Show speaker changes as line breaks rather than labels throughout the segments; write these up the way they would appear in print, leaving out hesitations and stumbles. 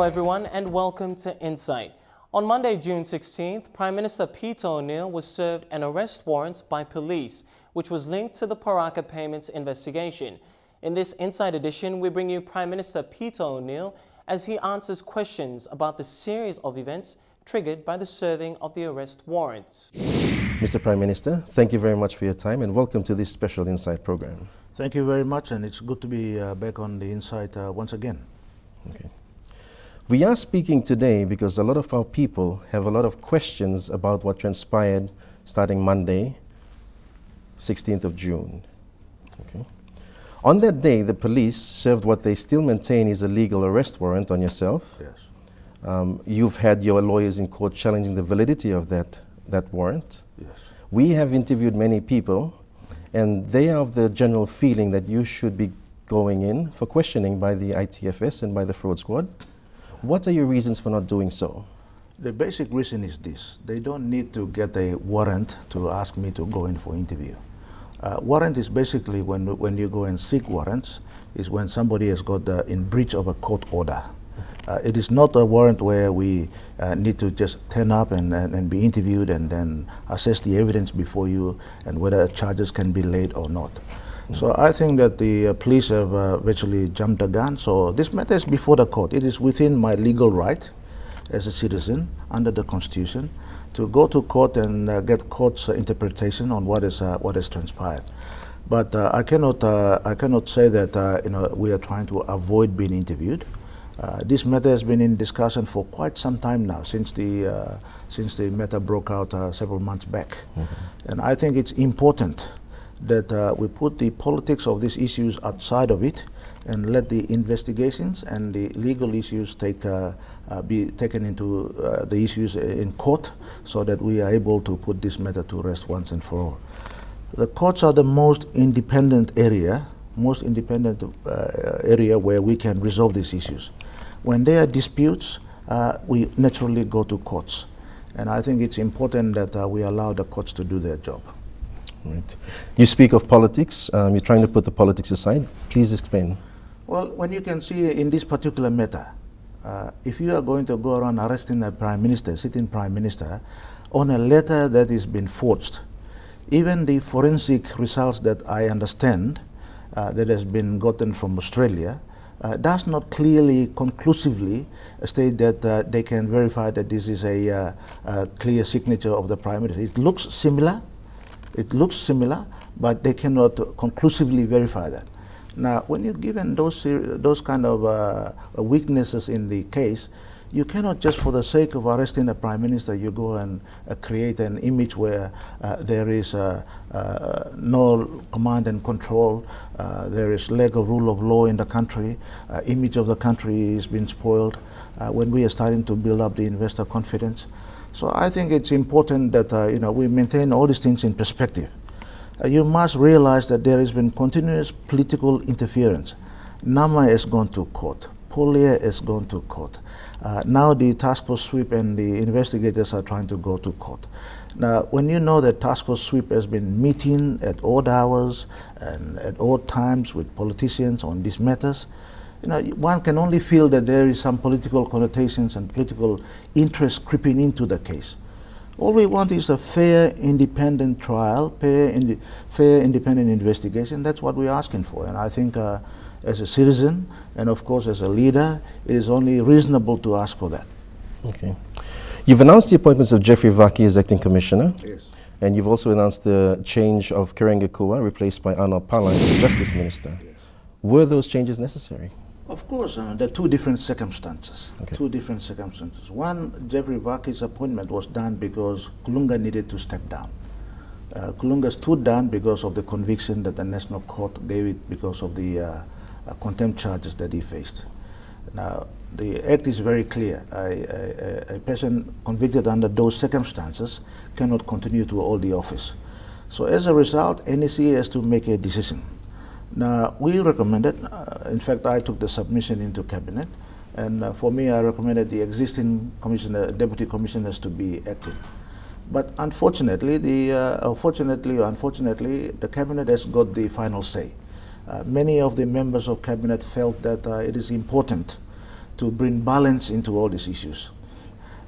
everyone, and welcome to Insight. On Monday, June 16th, Prime Minister Peter O'Neill was served an arrest warrant by police, which was linked to the Paraka payments investigation. In this Insight edition, we bring you Prime Minister Peter O'Neill as he answers questions about the series of events triggered by the serving of the arrest warrant.
Mr. Prime Minister, thank you very much for your time and welcome to this special Insight program.
Thank you very much, and it's good to be back on the Insight once again.
Okay. We are speaking today because a lot of our people have a lot of questions about what transpired starting Monday, 16th of June. Okay. On that day, the police served what they still maintain is a legal arrest warrant on yourself.
Yes.
You've had your lawyers in court challenging the validity of that warrant.
Yes.
We have interviewed many people, and they are of the general feeling that you should be going in for questioning by the ITFS and by the fraud squad. What are your reasons for not doing so?
The basic reason is this: they don't need to get a warrant to ask me to go in for interview. Warrant is basically when you go and seek warrants, is when somebody has got in breach of a court order. It is not a warrant where we need to just turn up and be interviewed and then assess the evidence before you and whether charges can be laid or not. So I think that the police have virtually jumped the gun. So this matter is before the court. It is within my legal right as a citizen under the Constitution to go to court and get court's interpretation on what has transpired. But I cannot say that we are trying to avoid being interviewed. This matter has been in discussion for quite some time now, since the matter broke out several months back. Mm-hmm. And I think it's important that we put the politics of these issues outside of it and let the investigations and the legal issues be taken into the issues in court so that we are able to put this matter to rest once and for all. The courts are the most independent area where we can resolve these issues. When there are disputes, we naturally go to courts. And I think it's important that we allow the courts to do their job.
Right. You speak of politics. You're trying to put the politics aside. Please explain.
Well, when you can see in this particular matter, if you are going to go around arresting a prime minister, sitting prime minister, on a letter that has been forged, even the forensic results that I understand that has been gotten from Australia does not clearly, conclusively state that they can verify that this is a clear signature of the prime minister. It looks similar. It looks similar, but they cannot conclusively verify that. Now, when you're given those kind of weaknesses in the case, you cannot just for the sake of arresting a prime minister, you go and create an image where there is no command and control, there is lack of rule of law in the country, image of the country is being spoiled when we are starting to build up the investor confidence. So I think it's important that we maintain all these things in perspective. You must realize that there has been continuous political interference. Nama has gone to court. Polia has gone to court. Now the task force sweep and the investigators are trying to go to court. Now, when you know that task force sweep has been meeting at odd hours and at odd times with politicians on these matters, one can only feel that there is some political connotations and political interest creeping into the case. All we want is a fair, independent trial, fair, independent investigation. That's what we're asking for. And I think as a citizen and, of course, as a leader, it is only reasonable to ask for that.
Okay. You've announced the appointments of Jeffrey Vaki as acting commissioner.
Yes.
And you've also announced the change of Kerenge Kua, replaced by Arnold Pala as justice minister.
Yes.
Were those changes necessary?
Of course, there are two different circumstances.
Okay.
Two different circumstances. One, Jeffrey Vaki's appointment was done because Kulunga needed to step down. Kulunga stood down because of the conviction that the National Court gave it because of the contempt charges that he faced. Now, the Act is very clear. A person convicted under those circumstances cannot continue to hold the office. So as a result, NEC has to make a decision. Now, we recommended, in fact, I took the submission into Cabinet, and for me, I recommended the existing deputy commissioners to be active. But unfortunately, unfortunately, the Cabinet has got the final say. Many of the members of Cabinet felt that it is important to bring balance into all these issues.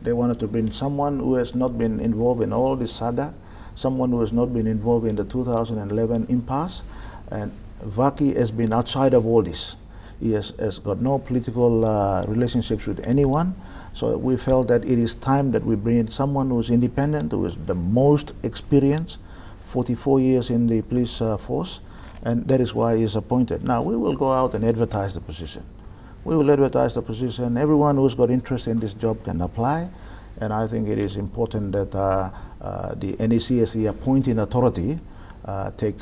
They wanted to bring someone who has not been involved in all this saga, someone who has not been involved in the 2011 impasse, and Vaki has been outside of all this. He has got no political relationships with anyone, so we felt that it is time that we bring in someone who is independent, who is the most experienced, 44 years in the police force, and that is why he is appointed. Now, we will go out and advertise the position. We will advertise the position. Everyone who's got interest in this job can apply, and I think it is important that the NEC, as the appointing authority, take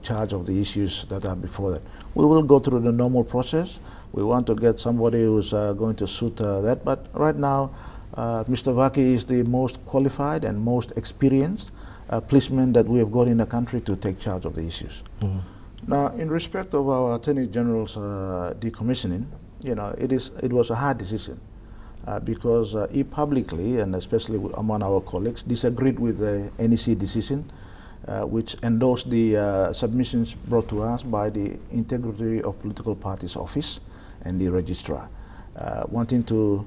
charge of the issues that are before that. We will go through the normal process. We want to get somebody who's going to suit that, but right now, Mr. Vaki is the most qualified and most experienced policeman that we have got in the country to take charge of the issues. Mm-hmm. Now, in respect of our Attorney General's decommissioning, you know, it was a hard decision because he publicly, and especially among our colleagues, disagreed with the NEC decision, which endorsed the submissions brought to us by the Integrity of Political Parties Office and the Registrar, wanting to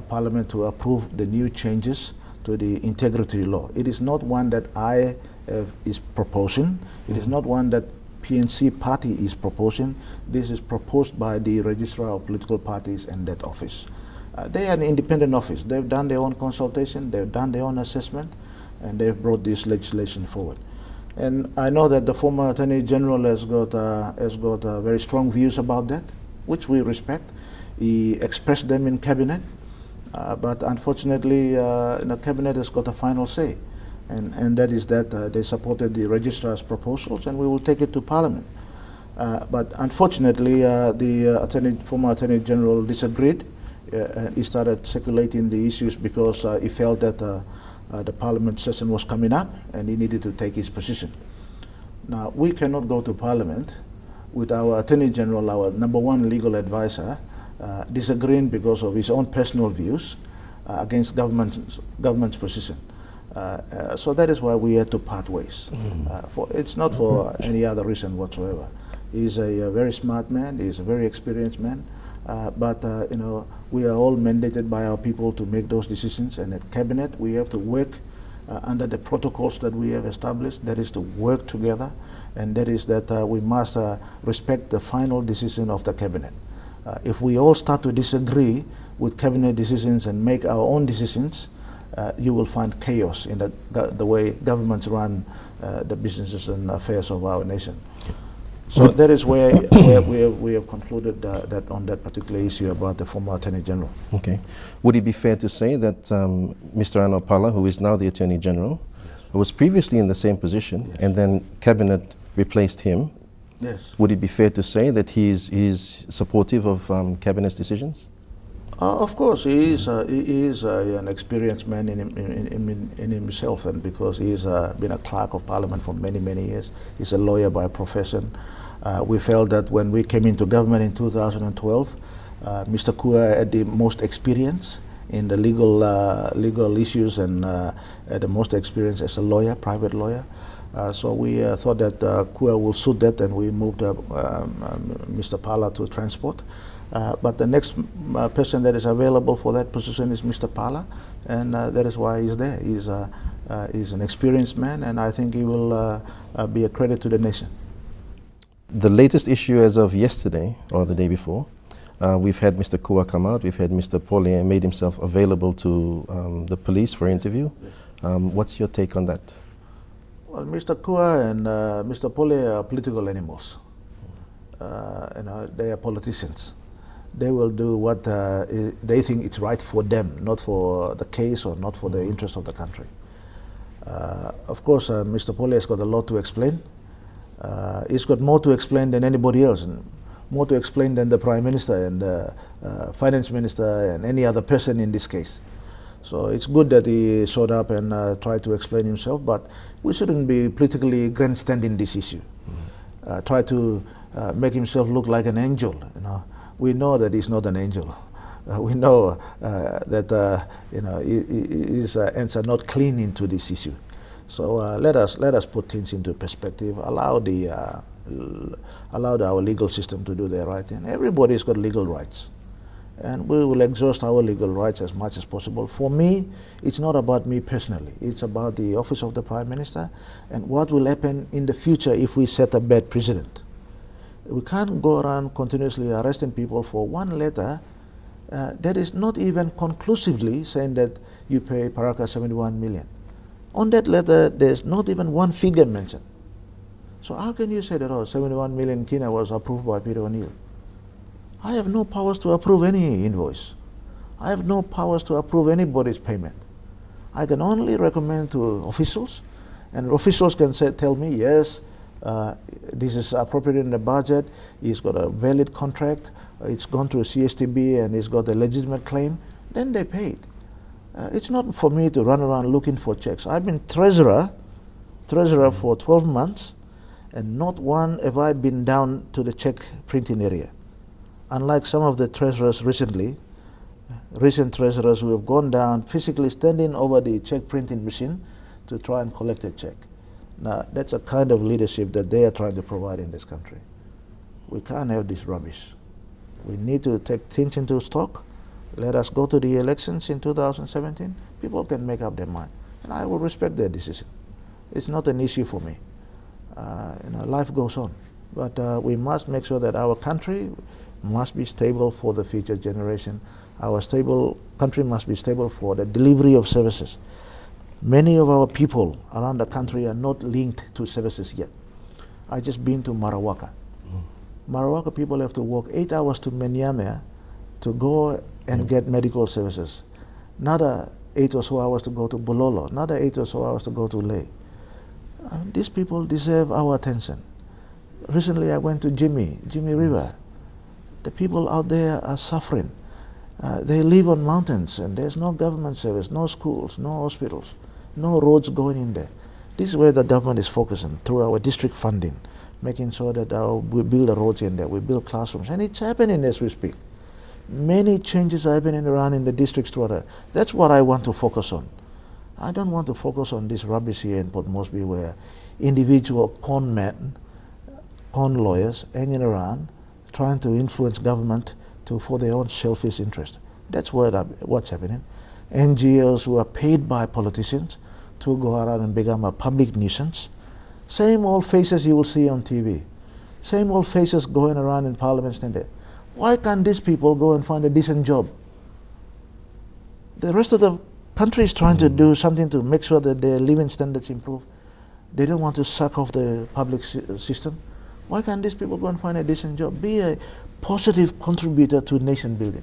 Parliament to approve the new changes to the integrity law. It is not one that I is proposing. It is not one that PNC party is proposing. This is proposed by the Registrar of Political Parties and that office. They are an independent office. They've done their own consultation, they've done their own assessment, and they've brought this legislation forward. And I know that the former Attorney General has got very strong views about that, which we respect. He expressed them in Cabinet, but unfortunately, the Cabinet has got a final say. And that is that they supported the Registrar's proposals, and we will take it to Parliament. But unfortunately, the former Attorney General disagreed. He started circulating the issues because he felt that the Parliament session was coming up and he needed to take his position. Now, we cannot go to Parliament with our Attorney General, our #1 legal advisor, disagreeing because of his own personal views against government's position. So that is why we had to part ways. It's not for any other reason whatsoever. He's a very smart man, he's a very experienced man, but you know, we are all mandated by our people to make those decisions, and at Cabinet we have to work under the protocols that we have established, that is to work together, and that is that we must respect the final decision of the Cabinet. If we all start to disagree with Cabinet decisions and make our own decisions, you will find chaos in the way governments run the businesses and affairs of our nation. So that is where we have concluded that on that particular issue about the former Attorney General. Okay.
Would it be fair to say that Mr. Anopala, who is now the Attorney General, yes, was previously in the same position, yes, and then Cabinet replaced him?
Yes.
Would it be fair to say that he's supportive of Cabinet's decisions?
Of course, he is an experienced man in himself, and because he's been a clerk of Parliament for many, many years. He's a lawyer by profession. We felt that when we came into government in 2012, Mr. Kua had the most experience in the legal issues and had the most experience as a lawyer, private lawyer. So we thought that Kua will suit that, and we moved Mr. Pala to transport. But the next person that is available for that position is Mr. Pala, and that is why he's there. He's an experienced man, and I think he will be a credit to the nation.
The latest issue as of yesterday, or the day before, we've had Mr. Kua come out, we've had Mr. Pole made himself available to the police for interview. Yes. What's your take on that?
Well, Mr. Kua and Mr. Pole are political animals. You know, they are politicians. They will do what they think it's right for them, not for the case or not for the interest of the country. Of course, Mr. Pole has got a lot to explain. He's got more to explain than anybody else, and more to explain than the Prime Minister and the Finance Minister and any other person in this case. So it's good that he showed up and tried to explain himself, but we shouldn't be politically grandstanding this issue. Try to make himself look like an angel, you know. We know that he's not an angel. We know that you know, his ends are not clean into this issue. So let us put things into perspective. Allow our legal system to do their right thing. Everybody's got legal rights. and we will exhaust our legal rights as much as possible. For me, it's not about me personally. It's about the office of the Prime Minister and what will happen in the future if we set a bad precedent. We can't go around continuously arresting people for one letter that is not even conclusively saying that you pay Paraka 71 million. On that letter, there's not even one figure mentioned. So how can you say that, oh, 71 million kina was approved by Peter O'Neill? I have no powers to approve any invoice. I have no powers to approve anybody's payment. I can only recommend to officials, and officials can tell me, yes, this is appropriate in the budget, he's got a valid contract, it's gone through CSTB and he's got a legitimate claim, then they pay it. It's not for me to run around looking for checks. I've been treasurer for 12 months, and not one have I been down to the check printing area. Unlike some of the treasurers recent treasurers who have gone down physically standing over the check printing machine to try and collect a check. Now, that's a kind of leadership that they are trying to provide in this country. We can't have this rubbish. We need to take things into stock. Let us go to the elections in 2017. People can make up their mind, and I will respect their decision. It's not an issue for me. Life goes on, but we must make sure that our country must be stable for the future generation. Our country must be stable for the delivery of services. Many of our people around the country are not linked to services yet. I just been to Marawaka. Marawaka people have to walk 8 hours to Menyamea to go and get medical services. Another 8 or so hours to go to Bololo. Another 8 or so hours to go to Leh. These people deserve our attention. Recently I went to Jimmy River. The people out there are suffering. They live on mountains and there's no government service, no schools, no hospitals, no roads going in there. This is where the government is focusing through our district funding, making sure that we build the roads in there, we build classrooms, and it's happening as we speak. Many changes are happening around in the districts throughout that. That's what I want to focus on. I don't want to focus on this rubbish here in Port Moresby where individual con lawyers hanging around trying to influence government for their own selfish interest. That's what's happening. NGOs who are paid by politicians to go around and become a public nuisance. Same old faces you will see on TV. Same old faces going around in parliament standing. Why can't these people go and find a decent job? The rest of the country is trying to do something to make sure that their living standards improve. They don't want to suck off the public system. Why can't these people go and find a decent job? Be a positive contributor to nation building.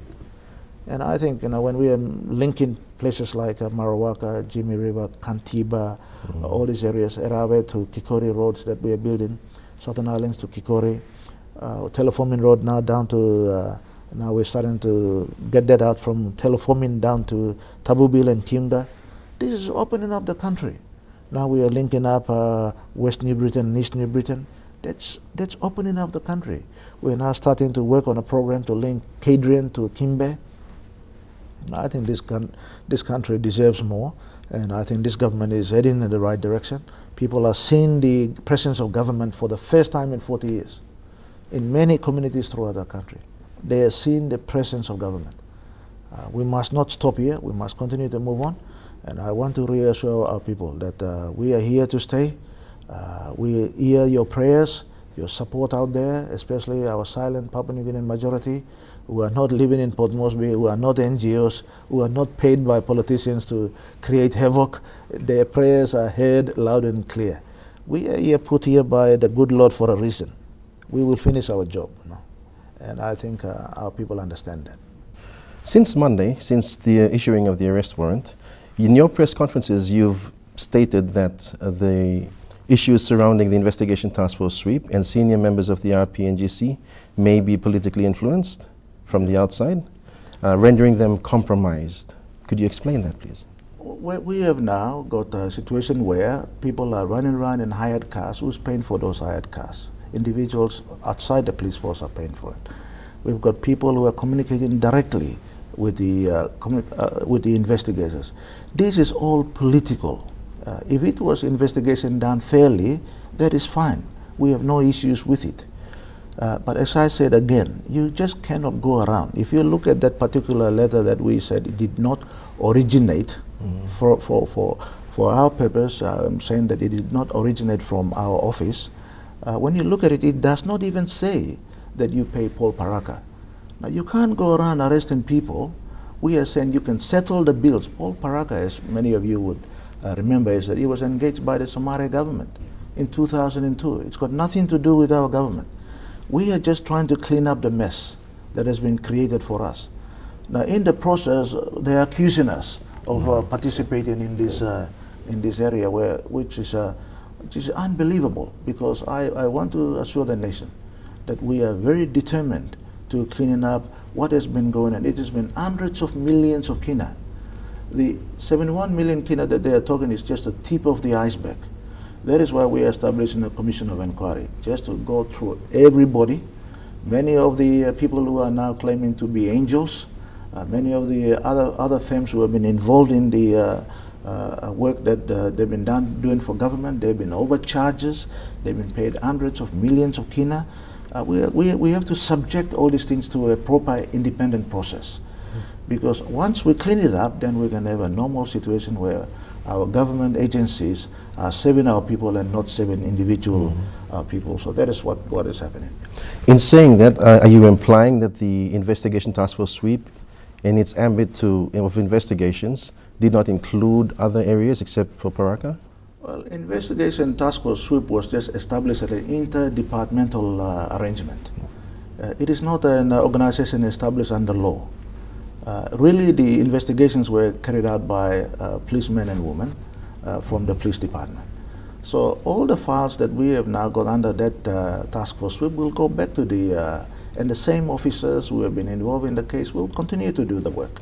And I think when we are linking places like Marawaka, Jimmy River, Kantiba, all these areas, Erawe to Kikori roads that we are building, Southern Islands to Kikori, Telefomin Road now down to, now we're starting to get that out from Telefomin down to Tabubil and Kiunda. This is opening up the country. Now we are linking up West New Britain and East New Britain. That's opening up the country. We're now starting to work on a program to link Kadrian to Kimbe. I think this country deserves more, and I think this government is heading in the right direction. People are seeing the presence of government for the first time in 40 years. In many communities throughout the country, they are seeing the presence of government. We must not stop here. We must continue to move on, and I want to reassure our people that we are here to stay. We hear your prayers, your support out there, especially our silent Papua New Guinean majority who are not living in Port Moresby, who are not NGOs, who are not paid by politicians to create havoc. Their prayers are heard loud and clear. We are here put here by the good Lord for a reason. We will finish our job, and I think our people understand that.
Since Monday, since the issuing of the arrest warrant, in your press conferences you've stated that the issues surrounding the investigation task force sweep and senior members of the RPNGC may be politically influenced from the outside, rendering them compromised. Could you explain that, please?
We have now got a situation where people are running around in hired cars. Who's paying for those hired cars? Individuals outside the police force are paying for it. We've got people who are communicating directly with the investigators. This is all political. If it was investigation done fairly, that is fine. We have no issues with it. But as I said again, you just cannot go around. If you look at that particular letter that we said it did not originate for our purpose, I'm saying that it did not originate from our office. When you look at it, it does not even say that you pay Paul Paraka. Now, you can't go around arresting people. We are saying you can settle the bills. Paul Paraka, as many of you would remember, is that he was engaged by the Somali government in 2002. It's got nothing to do with our government. We are just trying to clean up the mess that has been created for us. Now, in the process, they are accusing us of participating in this area, which is unbelievable. Because I want to assure the nation that we are very determined to cleaning up what has been going on. It has been hundreds of millions of kina. The 71 million kina that they are talking is just the tip of the iceberg. That is why we are establishing a commission of inquiry, just to go through everybody. Many of the people who are now claiming to be angels, many of the other firms who have been involved in the work that they've been doing for government, they've been overcharges, they've been paid hundreds of millions of kina. We have to subject all these things to a proper independent process. Because once we clean it up, then we can have a normal situation where our government agencies are saving our people and not saving individual people. So that is what is happening.
In saying that, are you implying that the investigation task force sweep in its ambit of investigations did not include other areas except for Paraka?
Well, investigation task force sweep was just established as an interdepartmental arrangement. It is not an organization established under law. Really, the investigations were carried out by policemen and women from the police department. So all the files that we have now got under that task force sweep will go back to and the same officers who have been involved in the case will continue to do the work.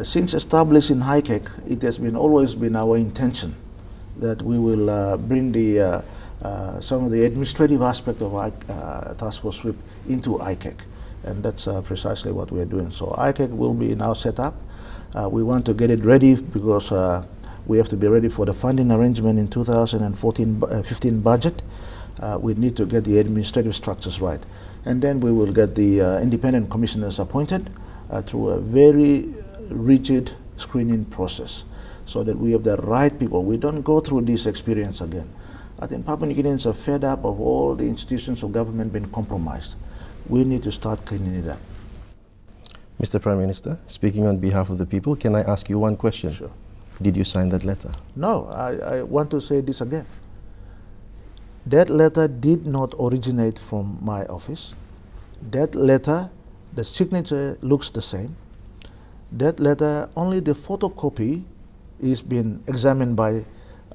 Since established in ICAC, it has always been our intention that we will bring some of the administrative aspect of task force sweep into ICAC. And that's precisely what we're doing. So ICAC will be now set up. We want to get it ready because we have to be ready for the funding arrangement in 2014-15 budget. We need to get the administrative structures right. And then we will get the independent commissioners appointed through a very rigid screening process so that we have the right people. We don't go through this experience again. I think Papua New Guineans are fed up of all the institutions of government being compromised. We need to start cleaning it up.
Mr. Prime Minister, speaking on behalf of the people, can I ask you one question?
Sure.
Did you sign that letter?
No, I want to say this again. That letter did not originate from my office. That letter, the signature looks the same. That letter, only the photocopy is being examined by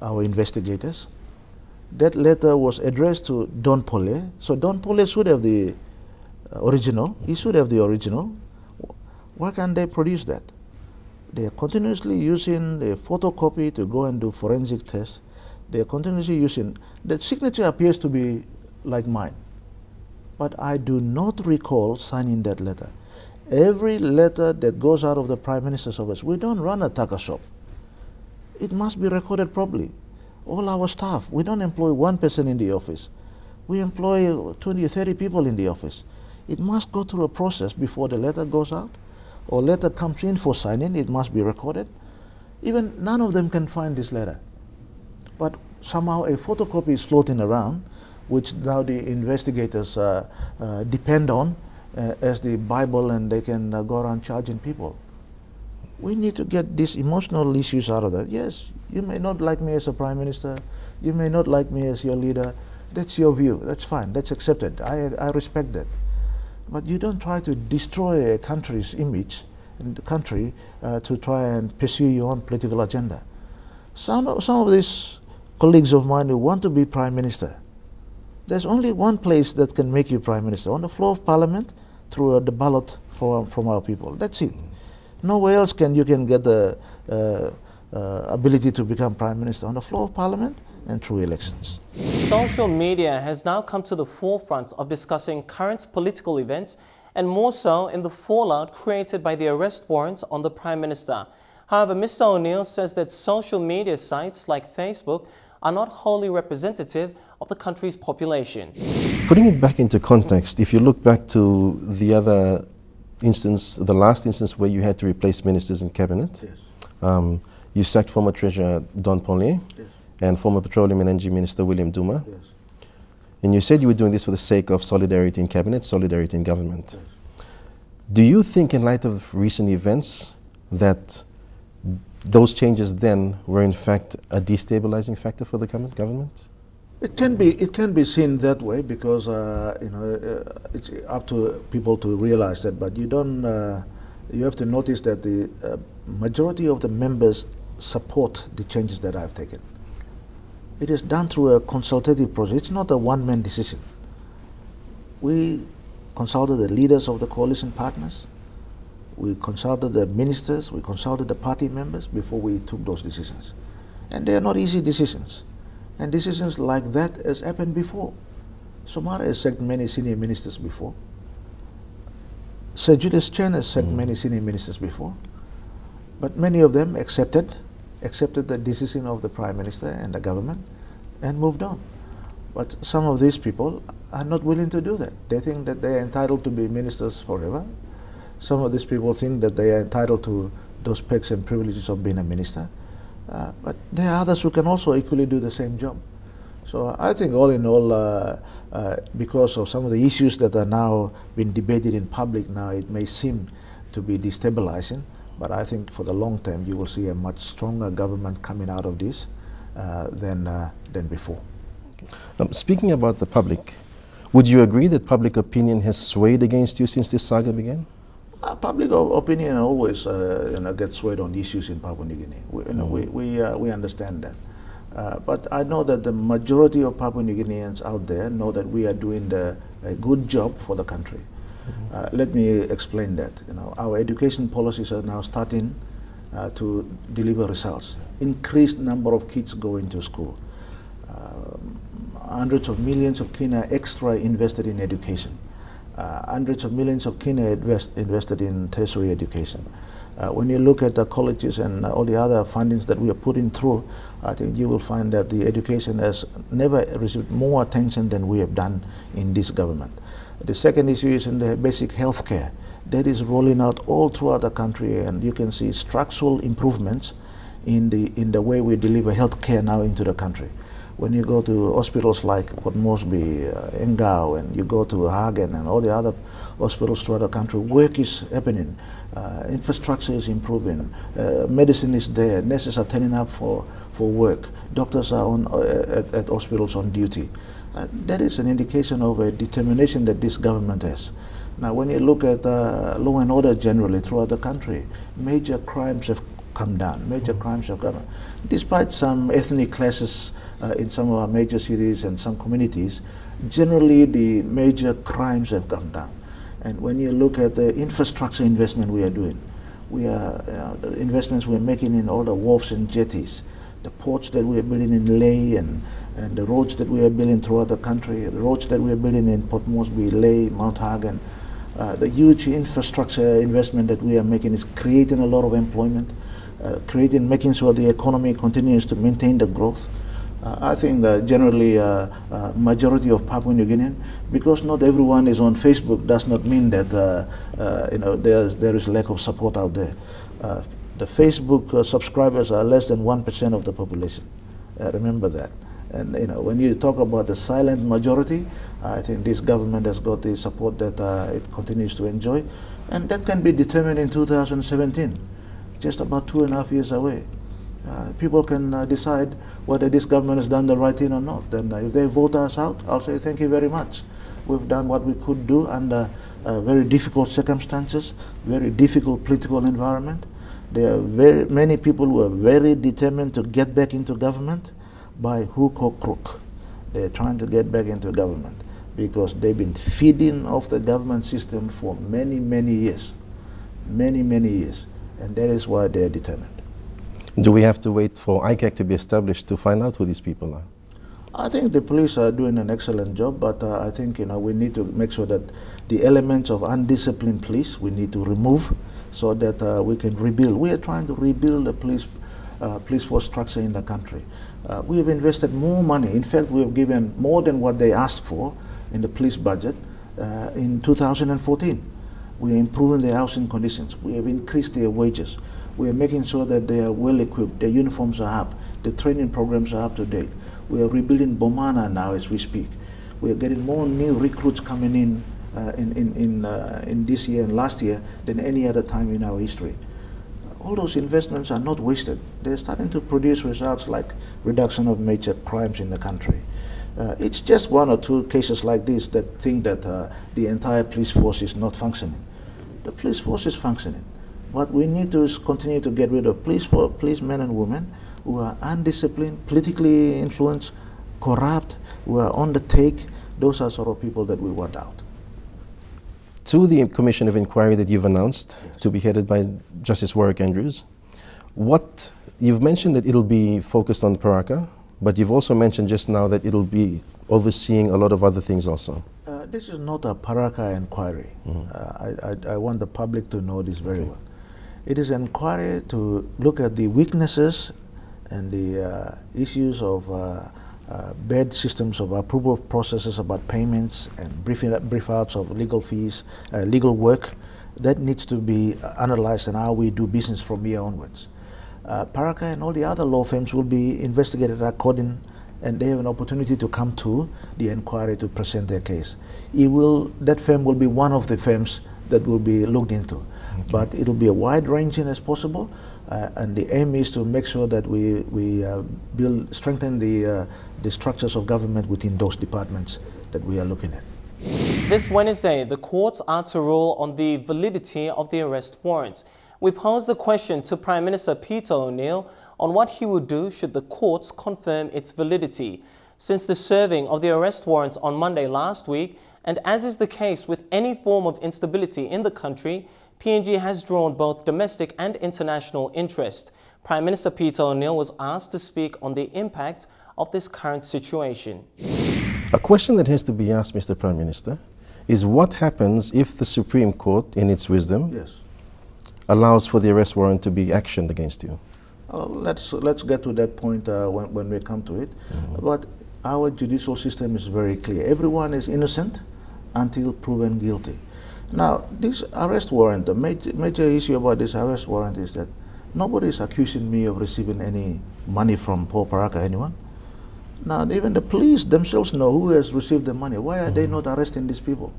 our investigators. That letter was addressed to Don Pole. So Don Pole should have the original. He should have the original. Why can't they produce that? They are continuously using the photocopy to go and do forensic tests. They are continuously using, the signature appears to be like mine. But I do not recall signing that letter. Every letter that goes out of the Prime Minister's office, we don't run a taka shop. It must be recorded properly. All our staff, we don't employ one person in the office. We employ 20 or 30 people in the office. It must go through a process before the letter goes out or letter comes in for signing. It must be recorded. Even none of them can find this letter. But somehow a photocopy is floating around, which now the investigators depend on as the Bible, and they can go around charging people. We need to get these emotional issues out of that. Yes, you may not like me as a Prime Minister. You may not like me as your leader. That's your view. That's fine. That's accepted. I respect that. But you don't try to destroy a country's image and the country to try and pursue your own political agenda. Some of these colleagues of mine who want to be Prime Minister, there's only one place that can make you Prime Minister, on the floor of Parliament through the ballot from our people. That's it. Nowhere else you can get the ability to become Prime Minister, on the floor of Parliament and through elections.
Social media has now come to the forefront of discussing current political events, and more so in the fallout created by the arrest warrant on the Prime Minister. However, Mr. O'Neill says that social media sites like Facebook are not wholly representative of the country's population.
Putting it back into context, if you look back to the other instance, the last instance where you had to replace ministers in cabinet,
Yes.
You sacked former Treasurer Don Paulier
Yes.
and former Petroleum and Energy Minister William Duma.
Yes.
And you said you were doing this for the sake of solidarity in cabinet, solidarity in government.
Yes.
Do you think, in light of recent events, that those changes then were in fact a destabilizing factor for the government?
It can be seen that way because it's up to people to realize that. But you don't. You have to notice that the majority of the members support the changes that I've taken. It is done through a consultative process. It's not a one-man decision. We consulted the leaders of the coalition partners. We consulted the ministers. We consulted the party members before we took those decisions, and they are not easy decisions. And decisions like that has happened before. Somara has sacked many senior ministers before. Sir Julius Chen has sacked many senior ministers before. But many of them accepted the decision of the Prime Minister and the government and moved on. But some of these people are not willing to do that. They think that they are entitled to be ministers forever. Some of these people think that they are entitled to those perks and privileges of being a minister. But there are others who can also equally do the same job. So I think all in all, because of some of the issues that are now being debated in public now, it may seem to be destabilizing, but I think for the long term you will see a much stronger government coming out of this than before.
Speaking about the public, would you agree that public opinion has swayed against you since this saga began?
Public opinion always gets swayed on issues in Papua New Guinea. We understand that. But I know that the majority of Papua New Guineans out there know that we are doing a good job for the country. Let me explain that. Our education policies are now starting to deliver results. Increased number of kids going to school. Hundreds of millions of kina extra invested in education. Hundreds of millions of kina invested in tertiary education. When you look at the colleges and all the other fundings that we are putting through, I think you will find that the education has never received more attention than we have done in this government. The second issue is in the basic health care. That is rolling out all throughout the country, and you can see structural improvements in the way we deliver health care now into the country. When you go to hospitals like Port Moresby, Engau, and you go to Hagen and all the other hospitals throughout the country, work is happening, infrastructure is improving, medicine is there, nurses are turning up for work, doctors are at hospitals on duty. That is an indication of a determination that this government has. Now, when you look at law and order generally throughout the country, major crimes have come down. Major crimes have come down. Despite some ethnic clashes in some of our major cities and some communities, generally the major crimes have come down. And when you look at the infrastructure investment we are doing, the investments we're making in all the wharves and jetties, the ports that we are building in Lae and the roads that we are building throughout the country, the roads that we are building in Port Moresby, Lae, Mount Hagen, the huge infrastructure investment that we are making is creating a lot of employment, making sure the economy continues to maintain the growth. I think that generally majority of Papua New Guinean, because not everyone is on Facebook, does not mean that there is lack of support out there. The Facebook subscribers are less than 1% of the population. Remember that. And when you talk about the silent majority, I think this government has got the support that it continues to enjoy, and that can be determined in 2017, just about 2.5 years away. People can decide whether this government has done the right thing or not. Then if they vote us out, I'll say thank you very much. We've done what we could do under very difficult circumstances, very difficult political environment. There are very many people who are very determined to get back into government by hook or crook. They're trying to get back into government because they've been feeding off the government system for many, many years. Many, many years. And that is why they're determined.
Do we have to wait for ICAC to be established to find out who these people are?
I think the police are doing an excellent job, but I think we need to make sure that the elements of undisciplined police we need to remove so that we can rebuild. We are trying to rebuild the police force structure in the country. We have invested more money. In fact, we have given more than what they asked for in the police budget in 2014. We are improving their housing conditions. We have increased their wages. We are making sure that they are well equipped, their uniforms are up, the training programs are up to date. We are rebuilding Bomana now as we speak. We are getting more new recruits coming in this year and last year than any other time in our history. All those investments are not wasted. They're starting to produce results like reduction of major crimes in the country. It's just one or two cases like this that think that the entire police force is not functioning. The police force is functioning, but we need to continue to get rid of policemen and women who are undisciplined, politically influenced, corrupt, who are on the take. Those are sort of people that we want out.
To the Commission of Inquiry that you've announced, yes, to be headed by Justice Warwick Andrews, you've mentioned that it'll be focused on Paraka, but you've also mentioned just now that it'll be overseeing a lot of other things also.
This is not a Paraka inquiry. I want the public to know this very well. It is an inquiry to look at the weaknesses and the issues of bad systems of approval processes about payments and brief outs of legal fees, legal work. That needs to be analyzed and how we do business from here onwards. Paraka and all the other law firms will be investigated according, and they have an opportunity to come to the inquiry to present their case. That firm will be one of the firms that will be looked into. Okay. But it'll be a wide-ranging as possible, and the aim is to make sure that we strengthen the structures of government within those departments that we are looking at.
This Wednesday, the courts are to rule on the validity of the arrest warrant. We posed the question to Prime Minister Peter O'Neill on what he would do should the courts confirm its validity. Since the serving of the arrest warrant on Monday last week, and as is the case with any form of instability in the country, PNG has drawn both domestic and international interest. Prime Minister Peter O'Neill was asked to speak on the impact of this current situation.
A question that has to be asked, Mr. Prime Minister, is what happens if the Supreme Court, in its wisdom,
yes,
allows for the arrest warrant to be actioned against you?
Let's get to that point when we come to it. But our judicial system is very clear. Everyone is innocent until proven guilty. Now, this arrest warrant, the major issue about this arrest warrant is that nobody is accusing me of receiving any money from Paul Paraka, anyone. Now, even the police themselves know who has received the money. Why are they not arresting these people?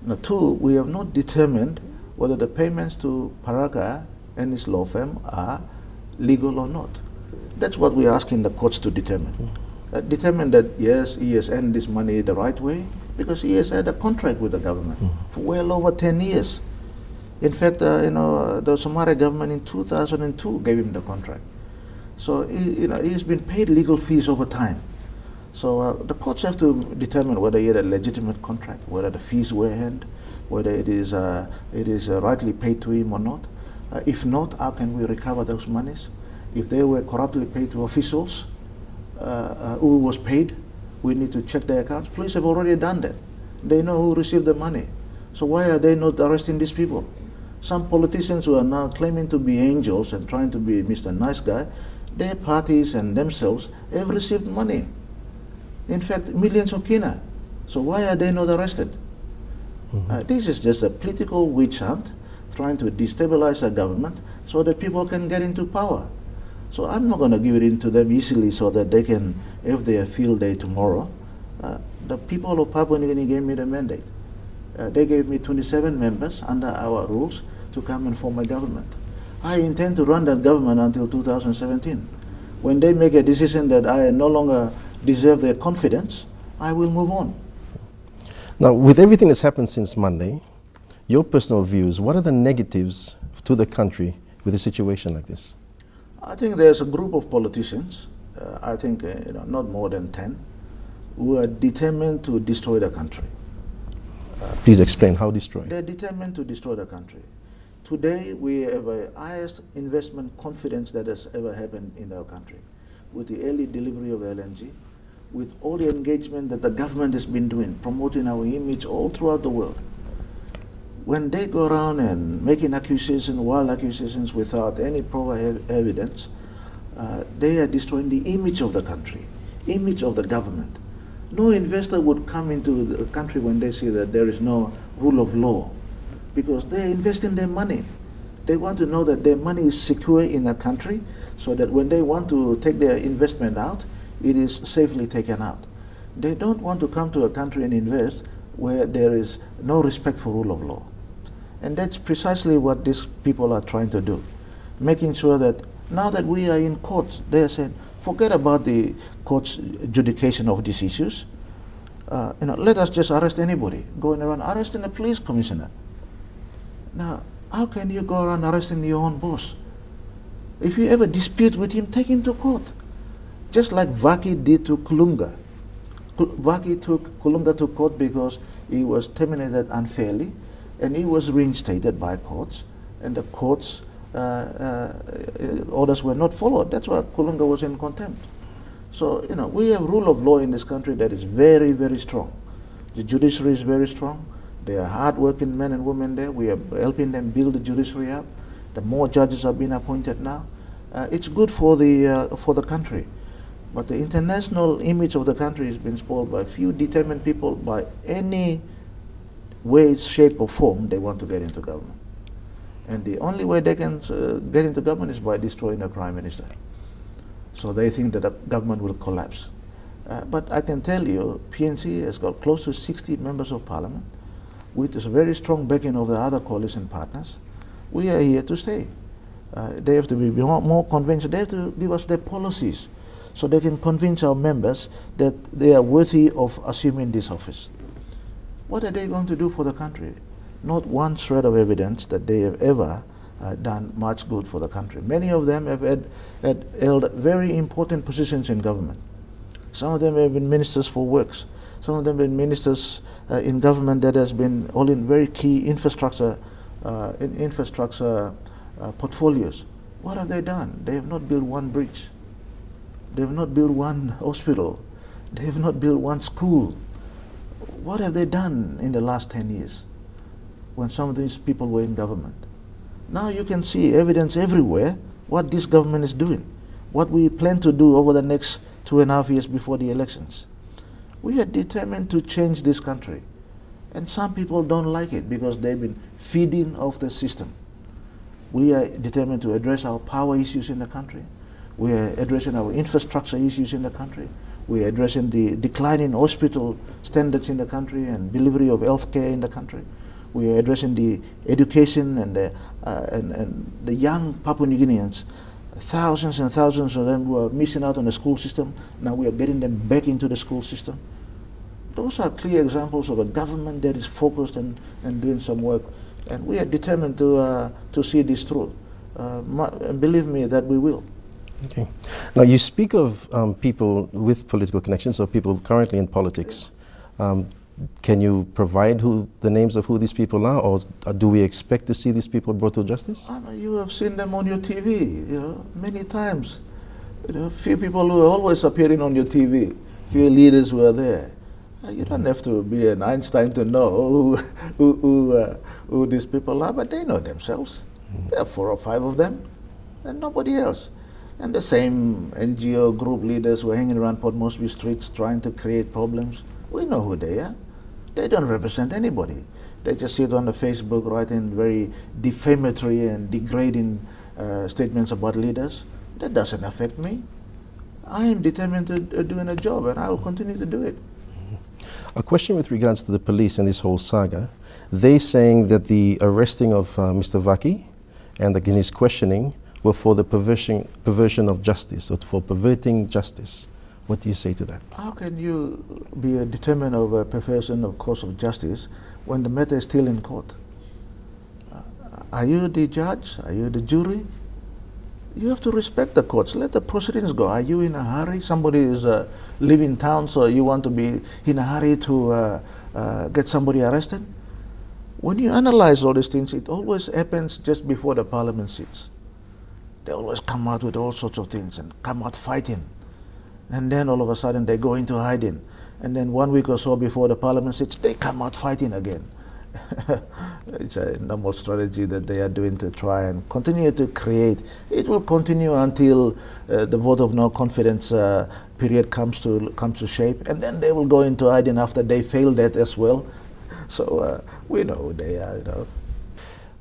Now, two, we have not determined whether the payments to Paraka and his law firm are legal or not. That's what we're asking the courts to determine. Determine that, yes, he has earned this money the right way because he has had a contract with the government for well over 10 years. In fact, the Somali government in 2002 gave him the contract. So, he's been paid legal fees over time. So the courts have to determine whether he had a legitimate contract, whether the fees were earned, whether it is rightly paid to him or not. If not, how can we recover those monies? If they were corruptly paid to officials who was paid, we need to check their accounts. Police have already done that. They know who received the money. So why are they not arresting these people? Some politicians who are now claiming to be angels and trying to be Mr. Nice Guy, their parties and themselves have received money. In fact, millions of kina. So why are they not arrested? This is just a political witch hunt trying to destabilize the government so that people can get into power. So I'm not going to give it into them easily so that they can have their field day tomorrow. The people of Papua New Guinea gave me the mandate. They gave me 27 members under our rules to come and form a government. I intend to run that government until 2017. When they make a decision that I no longer deserve their confidence, I will move on.
Now, with everything that's happened since Monday, your personal views, what are the negatives to the country with a situation like this?
I think there's a group of politicians, I think not more than 10, who are determined to destroy the country.
Please explain how destroy.
They're determined to destroy the country. Today, we have the highest investment confidence that has ever happened in our country. With the early delivery of LNG, with all the engagement that the government has been doing, promoting our image all throughout the world. When they go around and making accusations, wild accusations without any proper evidence, they are destroying the image of the country, image of the government. No investor would come into the country when they see that there is no rule of law, because they're investing their money. They want to know that their money is secure in a country, so that when they want to take their investment out, it is safely taken out. They don't want to come to a country and invest where there is no respect for rule of law. And that's precisely what these people are trying to do, making sure that now that we are in court, they are saying, forget about the court's adjudication of these issues. Let us just arrest anybody, going around arresting a police commissioner. Now, how can you go around arresting your own boss? If you ever dispute with him, take him to court. Just like Vaki did to Kulunga. Vaki took Kulunga to court because he was terminated unfairly, and he was reinstated by courts, and the courts orders were not followed. That's why Kulunga was in contempt. So, we have rule of law in this country that is very, very strong. The judiciary is very strong. There are hard-working men and women there. We are helping them build the judiciary up. The more judges are being appointed now. It's good for the country. But the international image of the country has been spoiled by a few determined people by any way, shape, or form they want to get into government. And the only way they can get into government is by destroying the prime minister. So they think that the government will collapse. But I can tell you, PNC has got close to 60 members of parliament, with a very strong backing of the other coalition partners. We are here to stay. They have to be more convinced. They have to give us their policies so they can convince our members that they are worthy of assuming this office. What are they going to do for the country? Not one shred of evidence that they have ever done much good for the country. Many of them have held very important positions in government. Some of them have been ministers for works. Some of them have been ministers in government that has been all in very key infrastructure portfolios. What have they done? They have not built one bridge. They have not built one hospital. They have not built one school. What have they done in the last 10 years when some of these people were in government? Now you can see evidence everywhere what this government is doing, what we plan to do over the next 2.5 years before the elections. We are determined to change this country. And some people don't like it because they've been feeding off the system. We are determined to address our power issues in the country. We are addressing our infrastructure issues in the country. We are addressing the decline in hospital standards in the country and delivery of health care in the country. We are addressing the education and the young Papua New Guineans, thousands and thousands of them who are missing out on the school system. Now we are getting them back into the school system. Those are clear examples of a government that is focused and doing some work. And we are determined to see this through. Believe me that we will.
Okay. Now you speak of people with political connections, or people currently in politics. Can you provide the names of who these people are, or do we expect to see these people brought to justice?
You have seen them on your TV, many times. Few people who are always appearing on your TV, few leaders who are there. You don't have to be an Einstein to know who these people are, but they know themselves. There are 4 or 5 of them, and nobody else. And the same NGO group leaders who are hanging around Port Moresby streets trying to create problems. We know who they are. They don't represent anybody. They just sit on the Facebook writing very defamatory and degrading statements about leaders. That doesn't affect me. I am determined to doing a job, and I will continue to do it.
A question with regards to the police and this whole saga. They saying that the arresting of Mr. Vaki and his questioning were for the perversion of justice, or for perverting justice. What do you say to that? How
can you be determined of a perversion of course of justice when the matter is still in court? Are you the judge? Are you the jury? You have to respect the courts. Let the proceedings go. Are you in a hurry? Somebody is leaving town, so you want to be in a hurry to get somebody arrested? When you analyze all these things, it always happens just before the parliament sits. They always come out with all sorts of things and come out fighting. And then all of a sudden they go into hiding. And then 1 week or so before the parliament sits, they come out fighting again. It's a normal strategy that they are doing to try and continue to create. It will continue until the vote of no confidence period comes to shape, and then they will go into hiding after they fail that as well. So we know who they are. You know.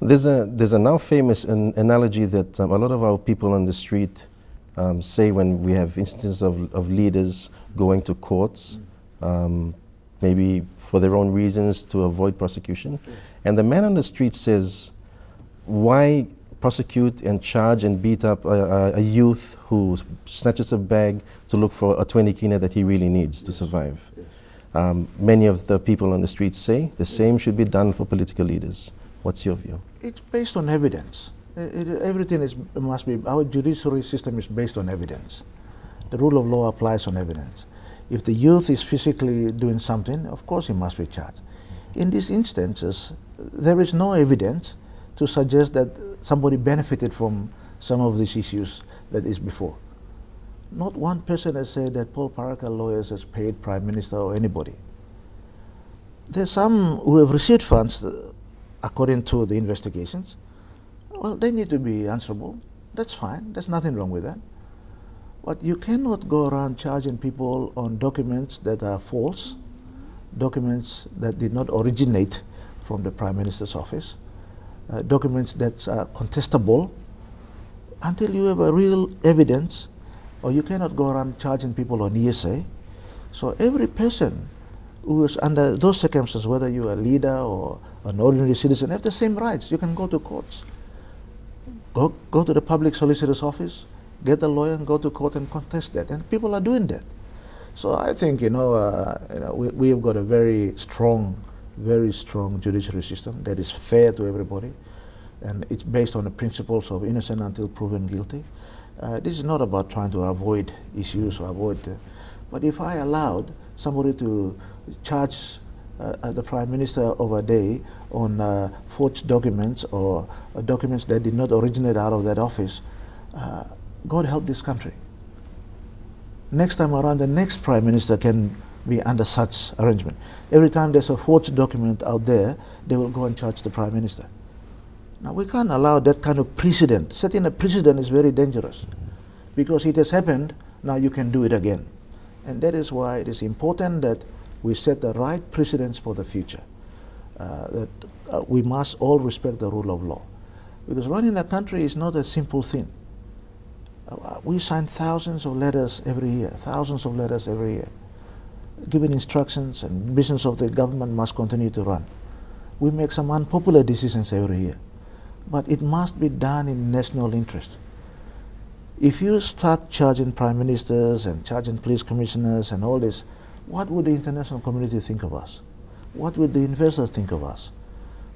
There's a now famous analogy that a lot of our people on the street say when we have instances of leaders going to courts, maybe for their own reasons to avoid prosecution. Yes. And the man on the street says, why prosecute and charge and beat up a youth who snatches a bag to look for a 20 kina that he really needs to survive? Yes. Many of the people on the street say the same should be done for political leaders. What's your view? It's
based on evidence. Everything must be, our judiciary system is based on evidence. The rule of law applies on evidence. If the youth is physically doing something, of course he must be charged. In these instances, there is no evidence to suggest that somebody benefited from some of these issues that is before. Not one person has said that Paul Paraka lawyers has paid Prime Minister or anybody. There's some who have received funds according to the investigations. Well, they need to be answerable. That's fine. There's nothing wrong with that. But you cannot go around charging people on documents that are false, documents that did not originate from the Prime Minister's office, documents that are contestable, until you have a real evidence, or you cannot go around charging people on hearsay. So every person who is under those circumstances, whether you're a leader or an ordinary citizen, have the same rights. You can go to courts. Go to the public solicitor's office, get a lawyer and go to court and contest that. And people are doing that. So I think, we've got a very strong judiciary system that is fair to everybody. And it's based on the principles of innocent until proven guilty. This is not about trying to avoid issues or but if I allowed somebody to charge the Prime Minister of a day on forged documents or documents that did not originate out of that office, God help this country. Next time around, the next Prime Minister can be under such arrangement. Every time there's a forged document out there, they will go and charge the Prime Minister. Now, we can't allow that kind of precedent. Setting a precedent is very dangerous because it has happened, now you can do it again. And that is why it is important that we set the right precedents for the future, that we must all respect the rule of law. Because running a country is not a simple thing. We sign thousands of letters every year, giving instructions, and business of the government must continue to run. We make some unpopular decisions every year, but it must be done in national interest. If you start charging prime ministers and charging police commissioners and all this, what would the international community think of us? What would the investors think of us?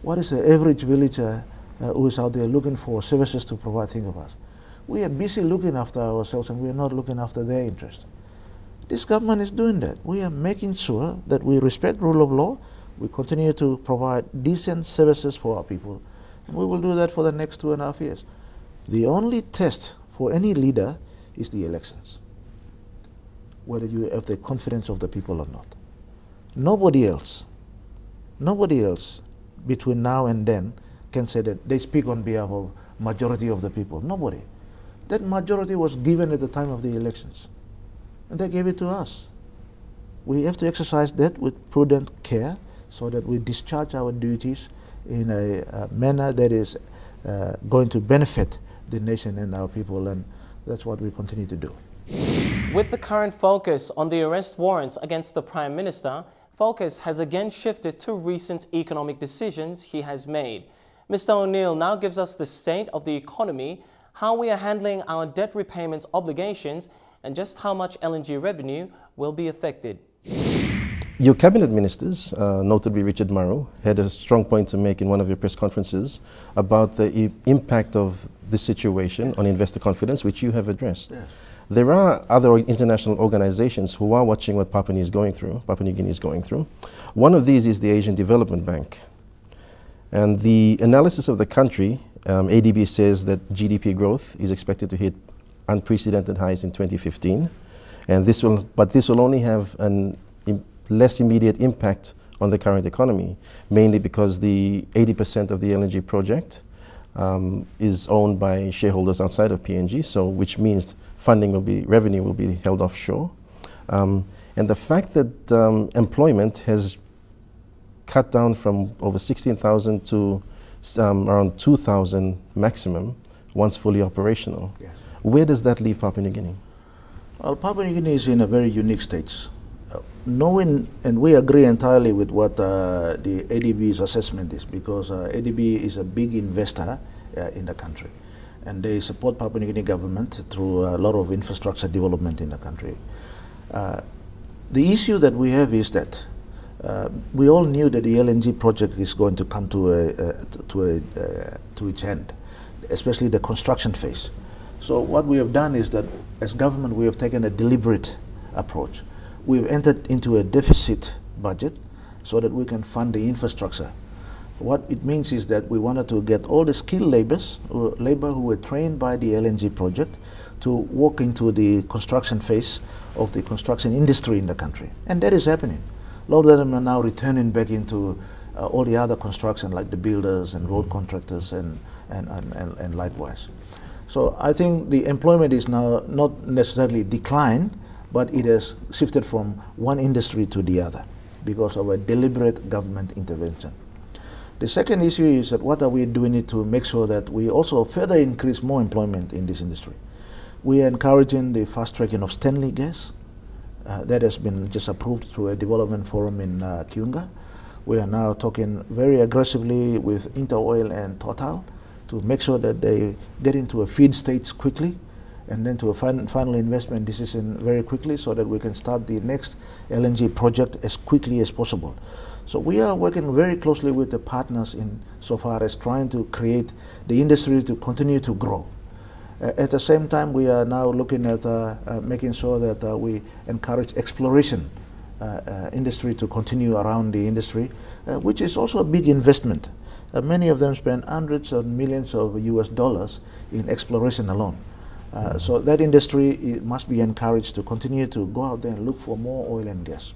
What is the average villager who is out there looking for services to provide think of us? We are busy looking after ourselves and we are not looking after their interest. This government is doing that. We are making sure that we respect rule of law, we continue to provide decent services for our people, and we will do that for the next 2.5 years. The only test for any leader is the elections, whether you have the confidence of the people or not. Nobody else between now and then can say that they speak on behalf of majority of the people. Nobody. That majority was given at the time of the elections, and they gave it to us. We have to exercise that with prudent care so that we discharge our duties in a manner that is going to benefit the nation and our people, and that's what we continue to do.
With the current focus on the arrest warrants against the Prime Minister, focus has again shifted to recent economic decisions he has made. Mr. O'Neill now gives us the state of the economy, how we are handling our debt repayment obligations, and just how much LNG revenue will be affected.
Your cabinet ministers, notably Richard Murrow, had a strong point to make in one of your press conferences about the impact of this situation on investor confidence, which you have addressed. Yes. There are other international organizations who are watching what Papua New Guinea is going through. One of these is the Asian Development Bank. And the analysis of the country, ADB says that GDP growth is expected to hit unprecedented highs in 2015. And this will only have an less immediate impact on the current economy, mainly because the 80% of the LNG project is owned by shareholders outside of PNG, so which means revenue will be held offshore. And the fact that employment has cut down from over 16,000 to around 2,000 maximum once fully operational.
Yes.
Where does that leave Papua New Guinea?
Well, Papua New Guinea is in a very unique stage. Knowing, and we agree entirely with what the ADB's assessment is, because ADB is a big investor in the country, and they support Papua New Guinea government through a lot of infrastructure development in the country. The issue that we have is that we all knew that the LNG project is going to come to its end, especially the construction phase. So what we have done is that as government we have taken a deliberate approach. We've entered into a deficit budget so that we can fund the infrastructure. What it means is that we wanted to get all the skilled labor who were trained by the LNG project to walk into the construction phase of the construction industry in the country. And that is happening. A lot of them are now returning back into all the other construction, like the builders and road contractors and likewise. So I think the employment is now not necessarily declined, but it has shifted from one industry to the other because of a deliberate government intervention. The second issue is that what are we doing to make sure that we also further increase more employment in this industry? We are encouraging the fast tracking of Stanley gas. That has been just approved through a development forum in Kiunga. We are now talking very aggressively with Interoil and Total to make sure that they get into a feed stage quickly and then to a final investment decision very quickly so that we can start the next LNG project as quickly as possible. So we are working very closely with the partners in so far as trying to create the industry to continue to grow. At the same time, we are now looking at making sure that we encourage exploration industry to continue around the industry, which is also a big investment. Many of them spend hundreds of millions of US dollars in exploration alone. So that industry must be encouraged to continue to go out there and look for more oil and gas.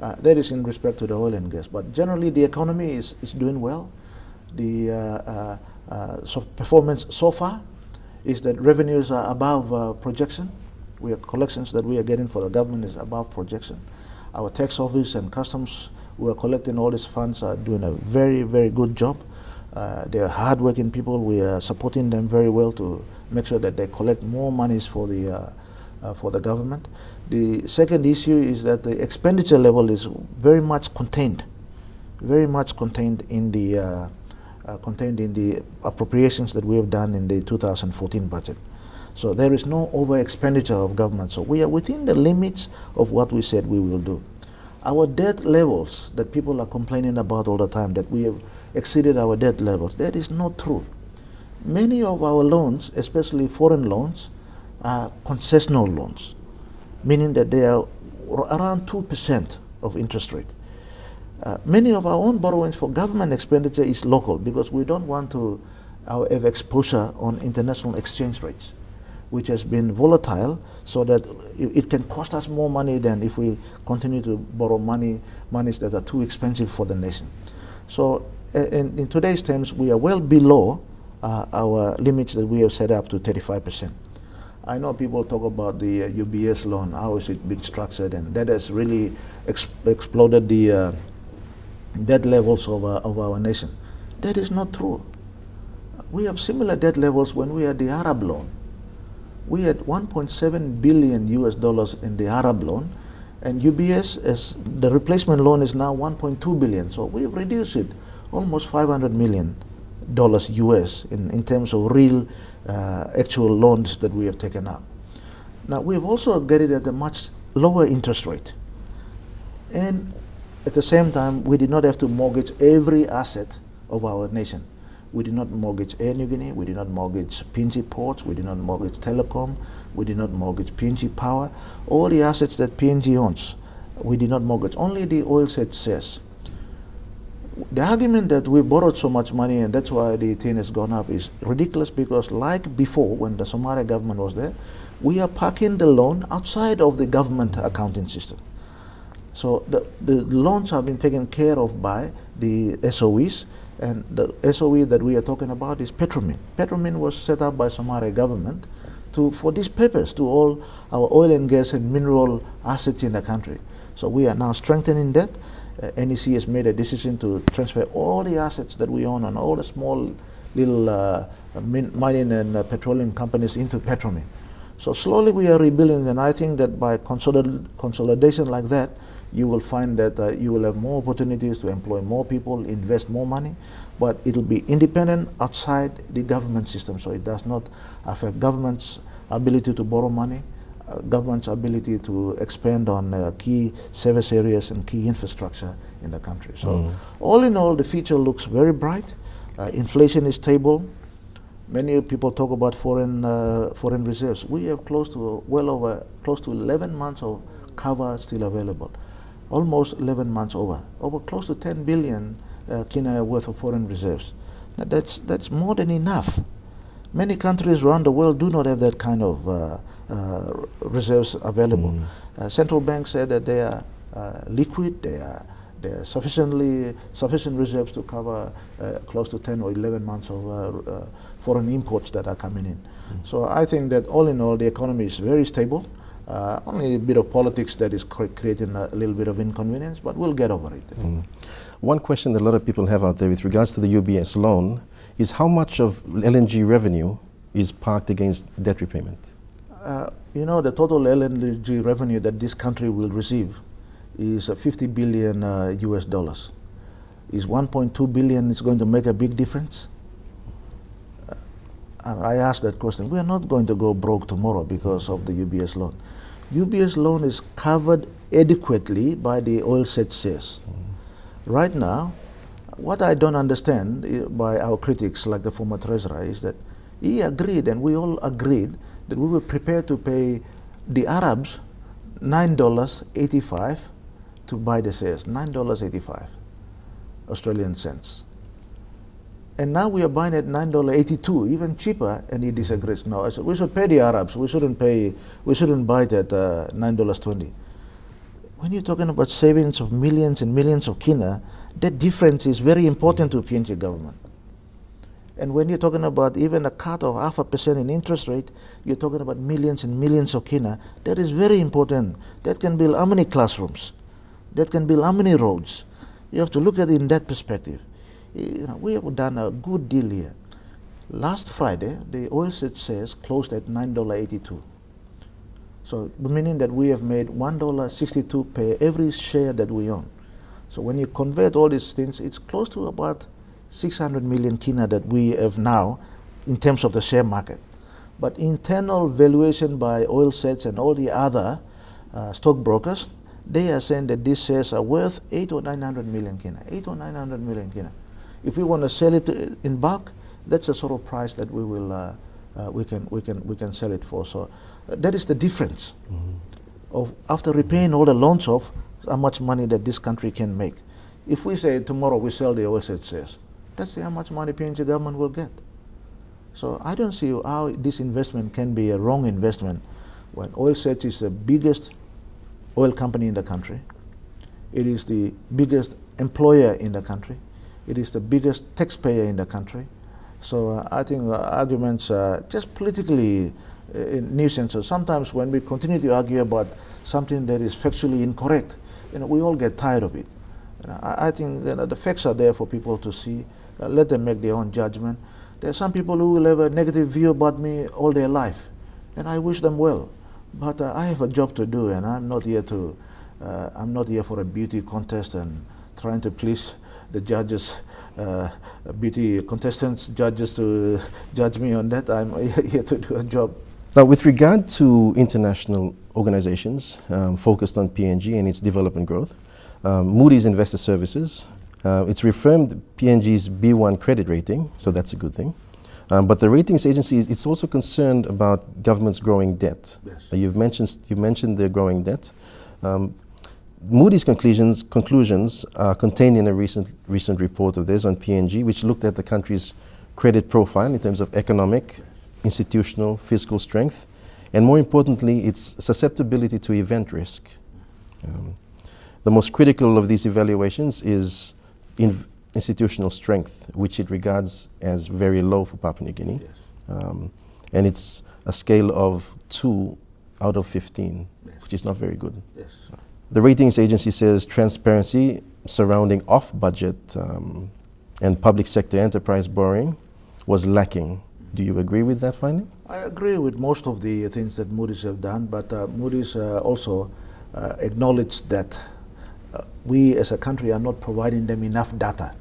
That is in respect to the oil and gas. But generally, the economy is doing well. The performance so far is that revenues are above projection. Collections that we are getting for the government is above projection. Our tax office and customs who are collecting all these funds are doing a very, very good job. They are hardworking people. We are supporting them very well to make sure that they collect more monies for the government. The second issue is that the expenditure level is very much contained in the appropriations that we have done in the 2014 budget. So there is no over expenditure of government. So we are within the limits of what we said we will do. Our debt levels that people are complaining about all the time, that we have exceeded our debt levels, that is not true. Many of our loans, especially foreign loans, are concessional loans, meaning that they are around 2% of interest rate. Many of our own borrowings for government expenditure is local because we don't want to have exposure on international exchange rates, which has been volatile, so that it can cost us more money than if we continue to borrow monies that are too expensive for the nation. So in today's terms, we are well below our limits that we have set up to 35%. I know people talk about the UBS loan, how is it been structured, and that has really exploded the debt levels of our nation. That is not true. We have similar debt levels when we had the Arab loan. We had 1.7 billion US dollars in the Arab loan, and UBS, as the replacement loan, is now 1.2 billion. So we've reduced it almost $500 million US in terms of real actual loans that we have taken up. Now we've also got it at a much lower interest rate, and at the same time we did not have to mortgage every asset of our nation. We did not mortgage Air New Guinea, we did not mortgage PNG Ports, we did not mortgage Telecom, we did not mortgage PNG Power. All the assets that PNG owns, we did not mortgage, only the oil shares. The argument that we borrowed so much money and that's why the thing has gone up is ridiculous, because like before, when the Somalia government was there, we are parking the loan outside of the government accounting system. So the loans have been taken care of by the SOEs, and the SOE that we are talking about is Petromin. Petromin was set up by Somalia government for this purpose, to all our oil and gas and mineral assets in the country. So we are now strengthening that. NEC has made a decision to transfer all the assets that we own on all the small little mining and petroleum companies into Petromin. So slowly we are rebuilding, and I think that by consolidation like that, you will find that you will have more opportunities to employ more people, invest more money, but it will be independent outside the government system, so it does not affect government's ability to borrow money, government's ability to expand on key service areas and key infrastructure in the country. So all in all, the future looks very bright. Inflation is stable. Many people talk about foreign reserves. We have close to 11 months of cover still available. Almost 11 months over close to 10 billion kina worth of foreign reserves. Now that's more than enough. Many countries around the world do not have that kind of reserves available. Central banks said that they are liquid, they are sufficient reserves to cover close to 10 or 11 months of foreign imports that are coming in. So I think that all in all, the economy is very stable. Only a bit of politics that is creating a little bit of inconvenience, but we'll get over it.
One question that a lot of people have out there with regards to the UBS loan is how much of LNG revenue is parked against debt repayment?
You know, the total LNG revenue that this country will receive is 50 billion US dollars. Is 1.2 billion is going to make a big difference? I asked that question. We are not going to go broke tomorrow because of the UBS loan. UBS loan is covered adequately by the oil set shares. Right now, what I don't understand by our critics like the former treasurer is that he agreed, and we all agreed, that we were prepared to pay the Arabs $9.85 to buy the shares, $9.85 Australian cents. And now we are buying at $9.82, even cheaper, and he disagrees. No, I said, we should pay the Arabs. We shouldn't buy it at $9.20. When you're talking about savings of millions and millions of kina, that difference is very important to PNG government. And when you're talking about even a cut of 0.5% in interest rate, you're talking about millions and millions of kina. That is very important. That can build how many classrooms? That can build how many roads? You have to look at it in that perspective. You know, we have done a good deal here. Last Friday, the oil shares closed at $9.82. So meaning that we have made $1.62 per every share that we own. So when you convert all these things, it's close to about 600 million kina that we have now in terms of the share market. But internal valuation by oil sets and all the other stockbrokers, they are saying that these shares are worth 800 or 900 million kina, 800 or 900 million kina. If we want to sell it in bulk, that's the sort of price that we will we can sell it for. So that is the difference of after repaying all the loans off, how much money that this country can make. If we say tomorrow we sell the oil shares, that's how much money PNG government will get. So I don't see how this investment can be a wrong investment when oil sets is the biggest oil company in the country. It is the biggest employer in the country. It is the biggest taxpayer in the country. So I think arguments are just politically nuisance. So sometimes when we continue to argue about something that is factually incorrect, we all get tired of it. I think the facts are there for people to see. Let them make their own judgment. There are some people who will have a negative view about me all their life, and I wish them well. But I have a job to do, and I'm not here for a beauty contest and trying to please the judges, beauty contestants, judges to judge me on that. I'm here to do a job.
Now, with regard to international organizations focused on PNG and its development growth, Moody's Investor Services, it's reaffirmed PNG's B1 credit rating, so that's a good thing. But the ratings agency is also concerned about government's growing debt.
Yes.
You mentioned their growing debt. Moody's conclusions are contained in a recent report of theirs on PNG, which looked at the country's credit profile in terms of economic, institutional, fiscal strength, and more importantly, its susceptibility to event risk. The most critical of these evaluations is institutional strength, which it regards as very low for Papua New Guinea.
Yes.
And it's a scale of 2 out of 15,
Yes.
which is not very good.
Yes.
The ratings agency says transparency surrounding off-budget and public sector enterprise borrowing was lacking. Do you agree with that finding?
I agree with most of the things that Moody's have done, but Moody's also acknowledged that we as a country are not providing them enough data.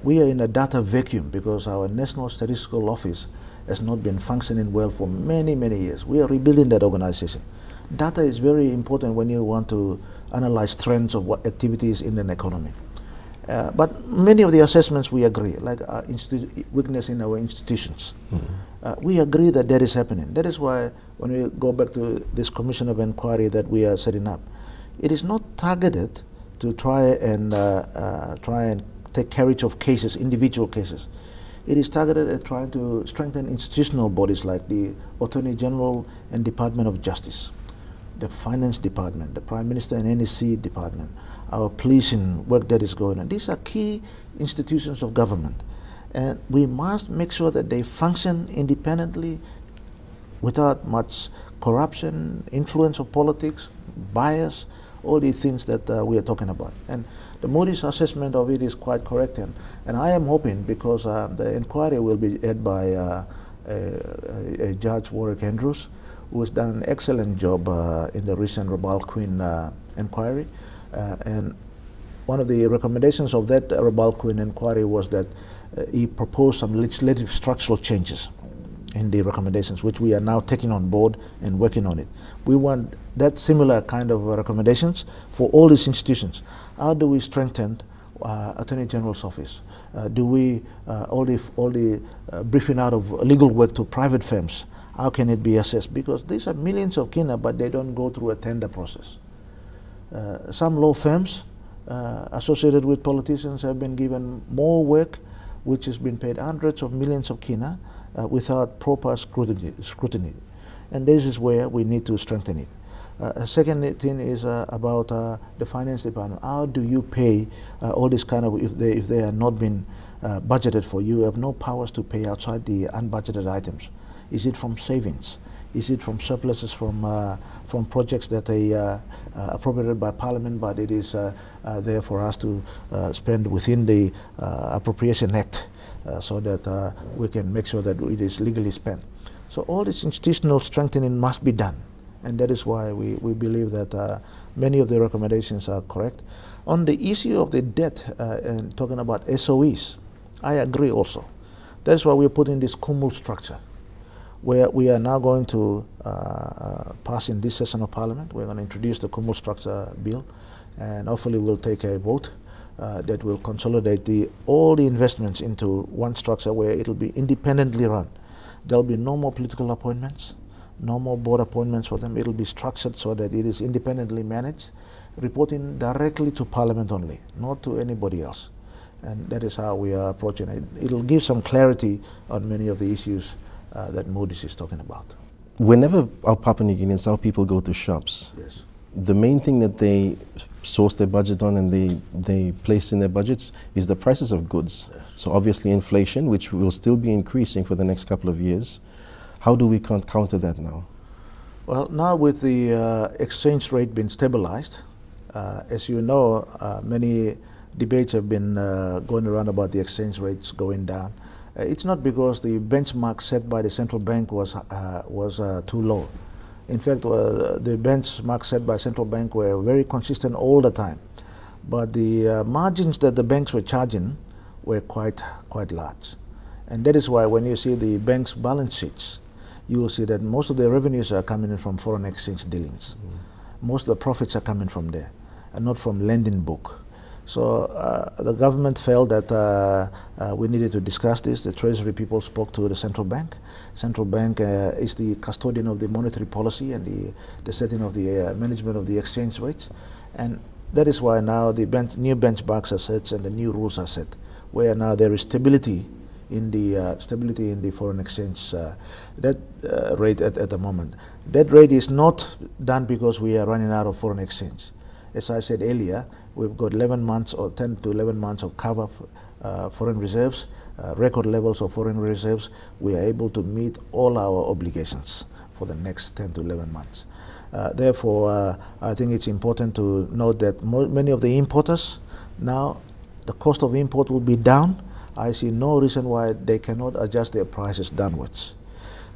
We are in a data vacuum because our National Statistical Office has not been functioning well for many, many years. We are rebuilding that organization. Data is very important when you want to analyze trends of what activities in an economy. But many of the assessments we agree, like weakness in our institutions. We agree that that is happening. That is why when we go back to this commission of inquiry that we are setting up, it is not targeted to try and take carriage of cases, individual cases. It is targeted at trying to strengthen institutional bodies like the Attorney General and Department of Justice, the Finance Department, the Prime Minister and NEC Department, our policing work that is going on. These are key institutions of government. And we must make sure that they function independently without much corruption, influence of politics, bias, all these things that we are talking about. And the Moody's assessment of it is quite correct. And I am hoping, because the inquiry will be led by a Judge Warwick Andrews, who has done an excellent job in the recent Rabal Queen inquiry. And one of the recommendations of that Rabal Queen inquiry was that he proposed some legislative structural changes in the recommendations, which we are now taking on board and working on it. We want that similar kind of recommendations for all these institutions. How do we strengthen Attorney General's office? Do we all the briefing out of legal work to private firms? How can it be assessed? Because these are millions of kina, but they don't go through a tender process. Some law firms associated with politicians have been given more work, which has been paid hundreds of millions of kina without proper scrutiny. And this is where we need to strengthen it. A second thing is about the finance department. How do you pay all this kind of, if they are not been budgeted for? You have no powers to pay outside the unbudgeted items. Is it from savings? Is it from surpluses from projects that they appropriated by Parliament, but it is there for us to spend within the Appropriation Act so that we can make sure that it is legally spent. So all this institutional strengthening must be done, and that is why we believe that many of the recommendations are correct. On the issue of the debt and talking about SOEs, I agree also. That's why we're putting this Kumul structure, where we are now going to pass in this session of Parliament. We're going to introduce the Kumul structure bill, and hopefully we'll take a vote that will consolidate all the investments into one structure where it'll be independently run. There'll be no more political appointments, no more board appointments for them. It'll be structured so that it is independently managed, reporting directly to Parliament only, not to anybody else. And that is how we are approaching it. It'll give some clarity on many of the issues that Moody's is talking about.
Whenever our Papua New Guineans, our people go to shops,
Yes.
the main thing that they source their budget on and they place in their budgets is the prices of goods.
Yes.
So obviously inflation, which will still be increasing for the next couple of years. How do we counter that now?
Well, now with the exchange rate being stabilized, as you know, many debates have been going around about the exchange rates going down. It's not because the benchmark set by the central bank was too low. In fact, the benchmark set by central bank were very consistent all the time. But the margins that the banks were charging were quite large. And that is why when you see the bank's balance sheets, you will see that most of the revenues are coming in from foreign exchange dealings. Most of the profits are coming from there, and not from lending book. So the government felt that we needed to discuss this. The Treasury people spoke to the central bank. Central bank is the custodian of the monetary policy and the setting of the management of the exchange rates. And that is why now the new benchmarks are set and the new rules are set, where now there is stability in the foreign exchange rate at the moment. That rate is not done because we are running out of foreign exchange. as I said earlier, we've got 11 months or 10 to 11 months of cover foreign reserves, record levels of foreign reserves. We are able to meet all our obligations for the next 10 to 11 months. Therefore, I think it's important to note that many of the importers now, the cost of import will be down. I see no reason why they cannot adjust their prices downwards.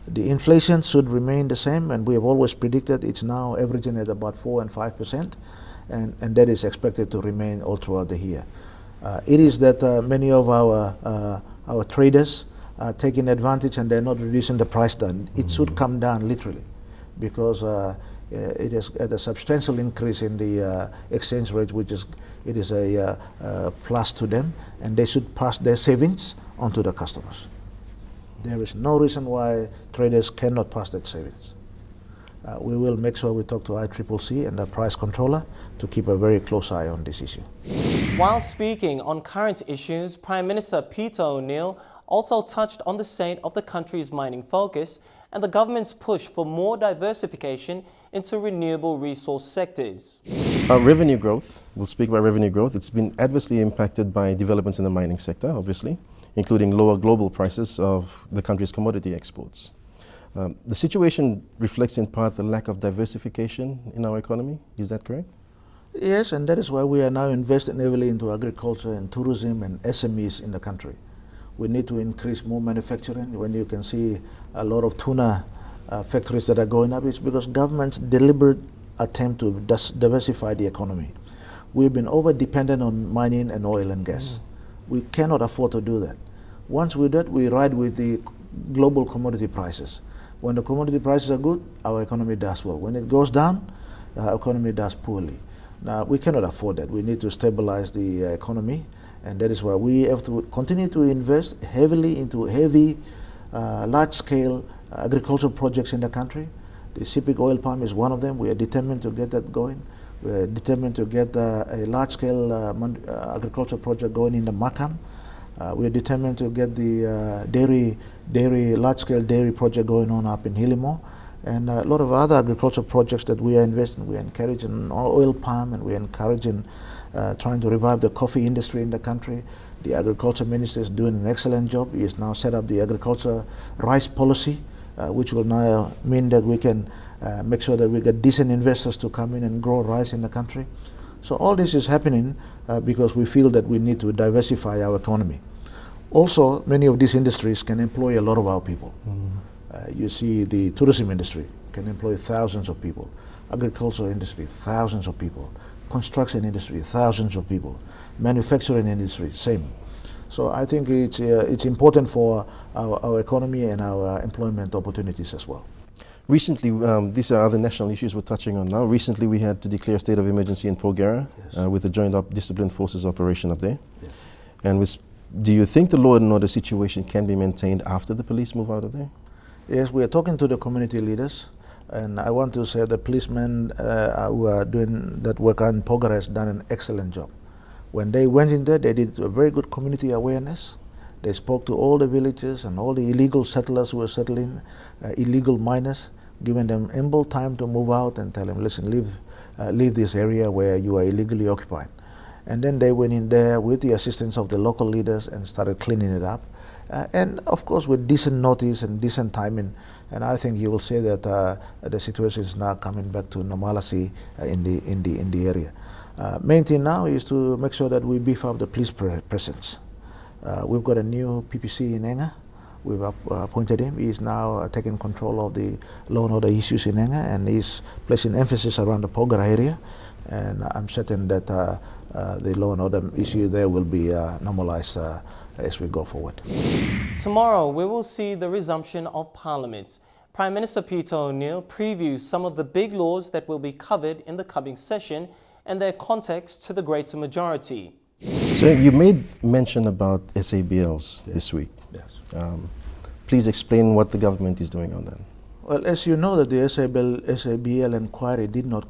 The inflation should remain the same, and we have always predicted it's now averaging at about 4 and 5%, and that is expected to remain all throughout the year. It is that many of our traders are taking advantage and they're not reducing the price down. It should come down literally, because it is at a substantial increase in the exchange rate, which is a plus to them, and they should pass their savings on to the customers. There is no reason why traders cannot pass that savings. We will make sure we talk to ICCC and the price controller to keep a very close eye on this issue.
While speaking on current issues, Prime Minister Peter O'Neill also touched on the state of the country's mining focus and the government's push for more diversification into renewable resource sectors.
Revenue growth, we'll speak about revenue growth. It's been adversely impacted by developments in the mining sector, obviously, including lower global prices of the country's commodity exports. The situation reflects in part the lack of diversification in our economy. Is that correct?
Yes, and that is why we are now investing heavily into agriculture and tourism and SMEs in the country. We need to increase more manufacturing. When you can see a lot of tuna factories that are going up, it's because government's deliberate attempt to diversify the economy. We've been over-dependent on mining and oil and gas. We cannot afford to do that. Once we do that, we ride with the global commodity prices. When the commodity prices are good, our economy does well. When it goes down, our economy does poorly. Now, we cannot afford that. We need to stabilize the economy, and that is why we have to continue to invest heavily into large-scale agricultural projects in the country. The Sepik oil palm is one of them. We are determined to get that going. We are determined to get a large-scale agricultural project going in the Makam. We are determined to get the large-scale dairy project going on up in Hilimo, and a lot of other agricultural projects that we are investing. We are encouraging oil palm, and we are encouraging trying to revive the coffee industry in the country. The agriculture minister is doing an excellent job. He has now set up the agriculture rice policy, which will now mean that we can make sure that we get decent investors to come in and grow rice in the country. So all this is happening because we feel that we need to diversify our economy. Also, many of these industries can employ a lot of our people. You see the tourism industry can employ thousands of people. Agricultural industry, thousands of people. Construction industry, thousands of people. Manufacturing industry, same. So I think it's important for our economy and our employment opportunities as well.
Recently, these are other national issues we're touching on now. Recently, we had to declare a state of emergency in Porgera with the Joint Disciplined Forces operation up there.
Yes.
And do you think the law and order situation can be maintained after the police move out of there?
Yes, we are talking to the community leaders, and I want to say the policemen who are doing that work in Porgera has done an excellent job. When they went in there, they did a very good community awareness. They spoke to all the villagers and all the illegal settlers who were settling, illegal miners, giving them ample time to move out and tell them, listen, leave this area where you are illegally occupied. And then they went in there with the assistance of the local leaders and started cleaning it up. And of course with decent notice and decent timing. And I think you will say that the situation is now coming back to normalcy in the area. Main thing now is to make sure that we beef up the police presence. We've got a new PPC in Enga. We've appointed him. He's now taking control of the law and order issues in Enga, and he's placing emphasis around the Porgera area. And I'm certain that the law and order issue there will be normalized as we go forward.
Tomorrow, we will see the resumption of Parliament. Prime Minister Peter O'Neill previews some of the big laws that will be covered in the coming session and their context to the greater majority.
So you made mention about SABLs this week.
Yes.
Please explain what the government is doing on that.
Well, as you know, that the SABL inquiry did not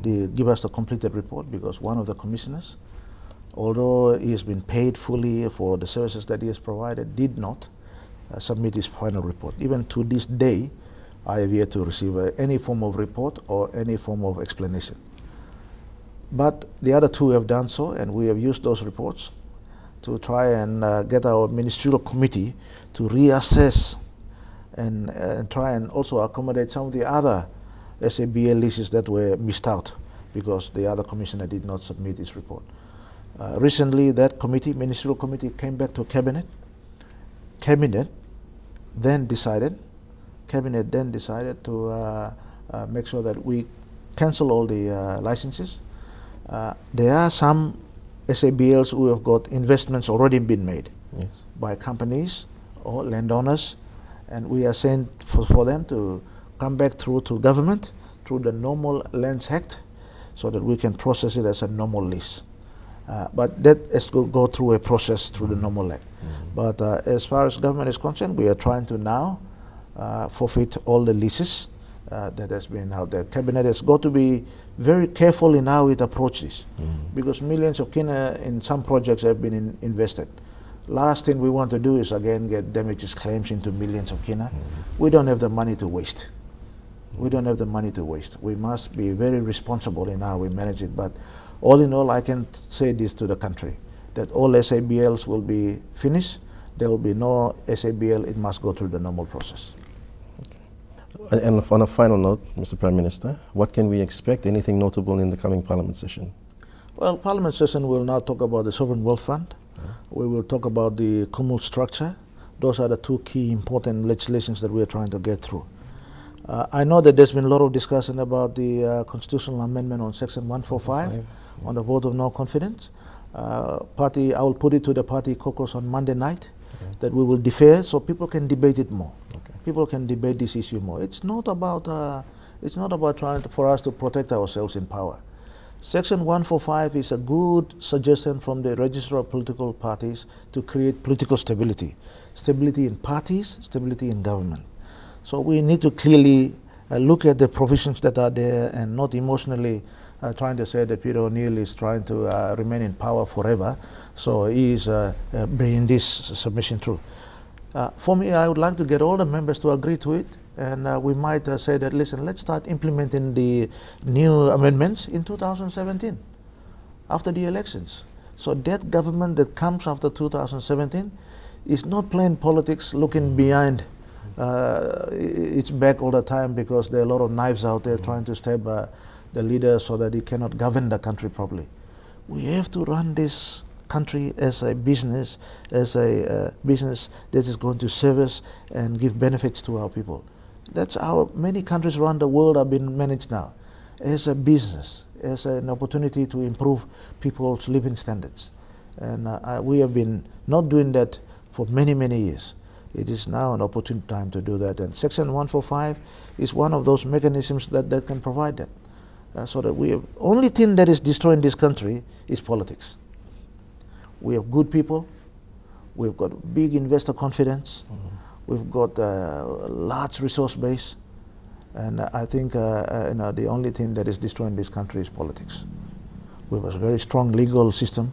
give us the completed report because one of the commissioners, although he has been paid fully for the services that he has provided, did not submit his final report. Even to this day, I have yet to receive any form of report or any form of explanation. But the other two have done so, and we have used those reports to try and get our ministerial committee to reassess and try and also accommodate some of the other SABL leases that were missed out because the other commissioner did not submit his report. Recently, that committee, ministerial committee, came back to cabinet. Cabinet then decided to make sure that we cancel all the licenses. There are some SABLs who have got investments already been made by companies or landowners, and we are saying for them to come back through to government through the normal Lands Act so that we can process it as a normal lease. But that has to go through a process through the normal act. But as far as government is concerned, we are trying to now forfeit all the leases that has been out there. Cabinet has got to be very careful in how it approaches because millions of kina in some projects have been invested. Last thing we want to do is again get damages claims into millions of kina. We don't have the money to waste. We don't have the money to waste. We must be very responsible in how we manage it. But all in all, I can say this to the country, that all SABLs will be finished. There will be no SABL. It must go through the normal process.
Okay. And on a final note, Mr. Prime Minister, what can we expect? Anything notable in the coming Parliament session?
Well, Parliament session will now talk about the Sovereign Wealth Fund. We will talk about the Kumul structure. Those are the two key important legislations that we are trying to get through. I know that there's been a lot of discussion about the constitutional amendment on Section 145 on the vote of no confidence. I will put it to the party caucus on Monday night that we will defer so people can debate it more. People can debate this issue more. It's not about trying for us to protect ourselves in power. Section 145 is a good suggestion from the Register of Political Parties to create political stability. Stability in parties, stability in government. So we need to clearly look at the provisions that are there and not emotionally trying to say that Peter O'Neill is trying to remain in power forever. So he is bringing this submission through. For me, I would like to get all the members to agree to it. And we might say that, listen, let's start implementing the new amendments in 2017, after the elections. So that government that comes after 2017 is not playing politics, looking behind its back all the time because there are a lot of knives out there trying to stab the leader so that he cannot govern the country properly. We have to run this country as a business that is going to serve us and give benefits to our people. That's how many countries around the world have been managed now, as a business, as an opportunity to improve people's living standards. And we have been not doing that for many, many years. It is now an opportune time to do that. And Section 145 is one of those mechanisms that can provide that. So that we have, only thing that is destroying this country is politics. We have good people. We've got big investor confidence. We've got a large resource base, and I think the only thing that is destroying this country is politics. We have a very strong legal system,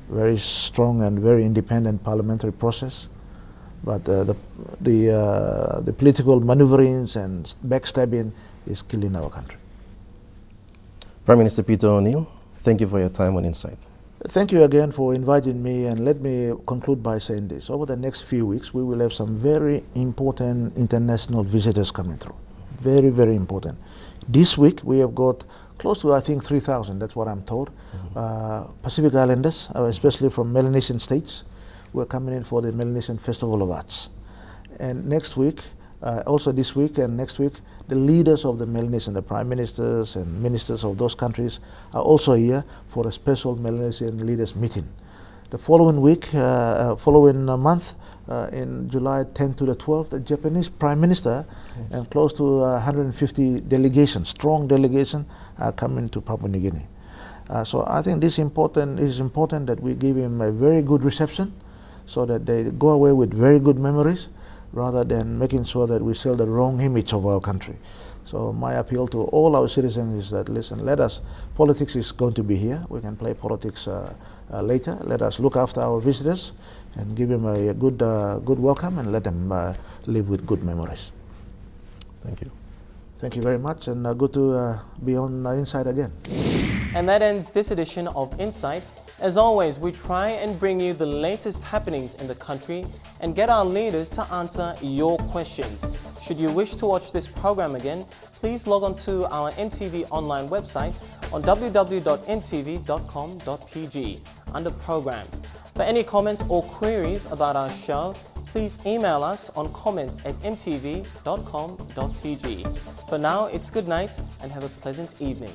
very strong and very independent parliamentary process, but the political maneuverings and backstabbing is killing our country.
Prime Minister Peter O'Neill, thank you for your time on Insight.
Thank you again for inviting me, and let me conclude by saying this. Over the next few weeks, we will have some very important international visitors coming through. Very, very important. This week, we have got close to, I think, 3,000, that's what I'm told, Pacific Islanders, especially from Melanesian states, who are coming in for the Melanesian Festival of Arts. And next week, also this week and next week, the leaders of the Melanesian, the prime ministers and ministers of those countries are also here for a special Melanesian leaders meeting. The following week, following month, in July 10th to the 12th, the Japanese prime minister and close to 150 delegations, strong delegation, are coming to Papua New Guinea. So I think this is important that we give him a very good reception so that they go away with very good memories, rather than making sure that we sell the wrong image of our country. So my appeal to all our citizens is that, listen, politics is going to be here. We can play politics later. Let us look after our visitors and give them a good welcome and let them live with good memories.
Thank you.
Thank you very much, and good to be on Inside again.
And that ends this edition of Insight. As always, we try and bring you the latest happenings in the country and get our leaders to answer your questions. Should you wish to watch this program again, please log on to our MTV online website on www.mtv.com.pg under Programs. For any comments or queries about our show, please email us on comments@mtv.com.pg. For now, it's good night and have a pleasant evening.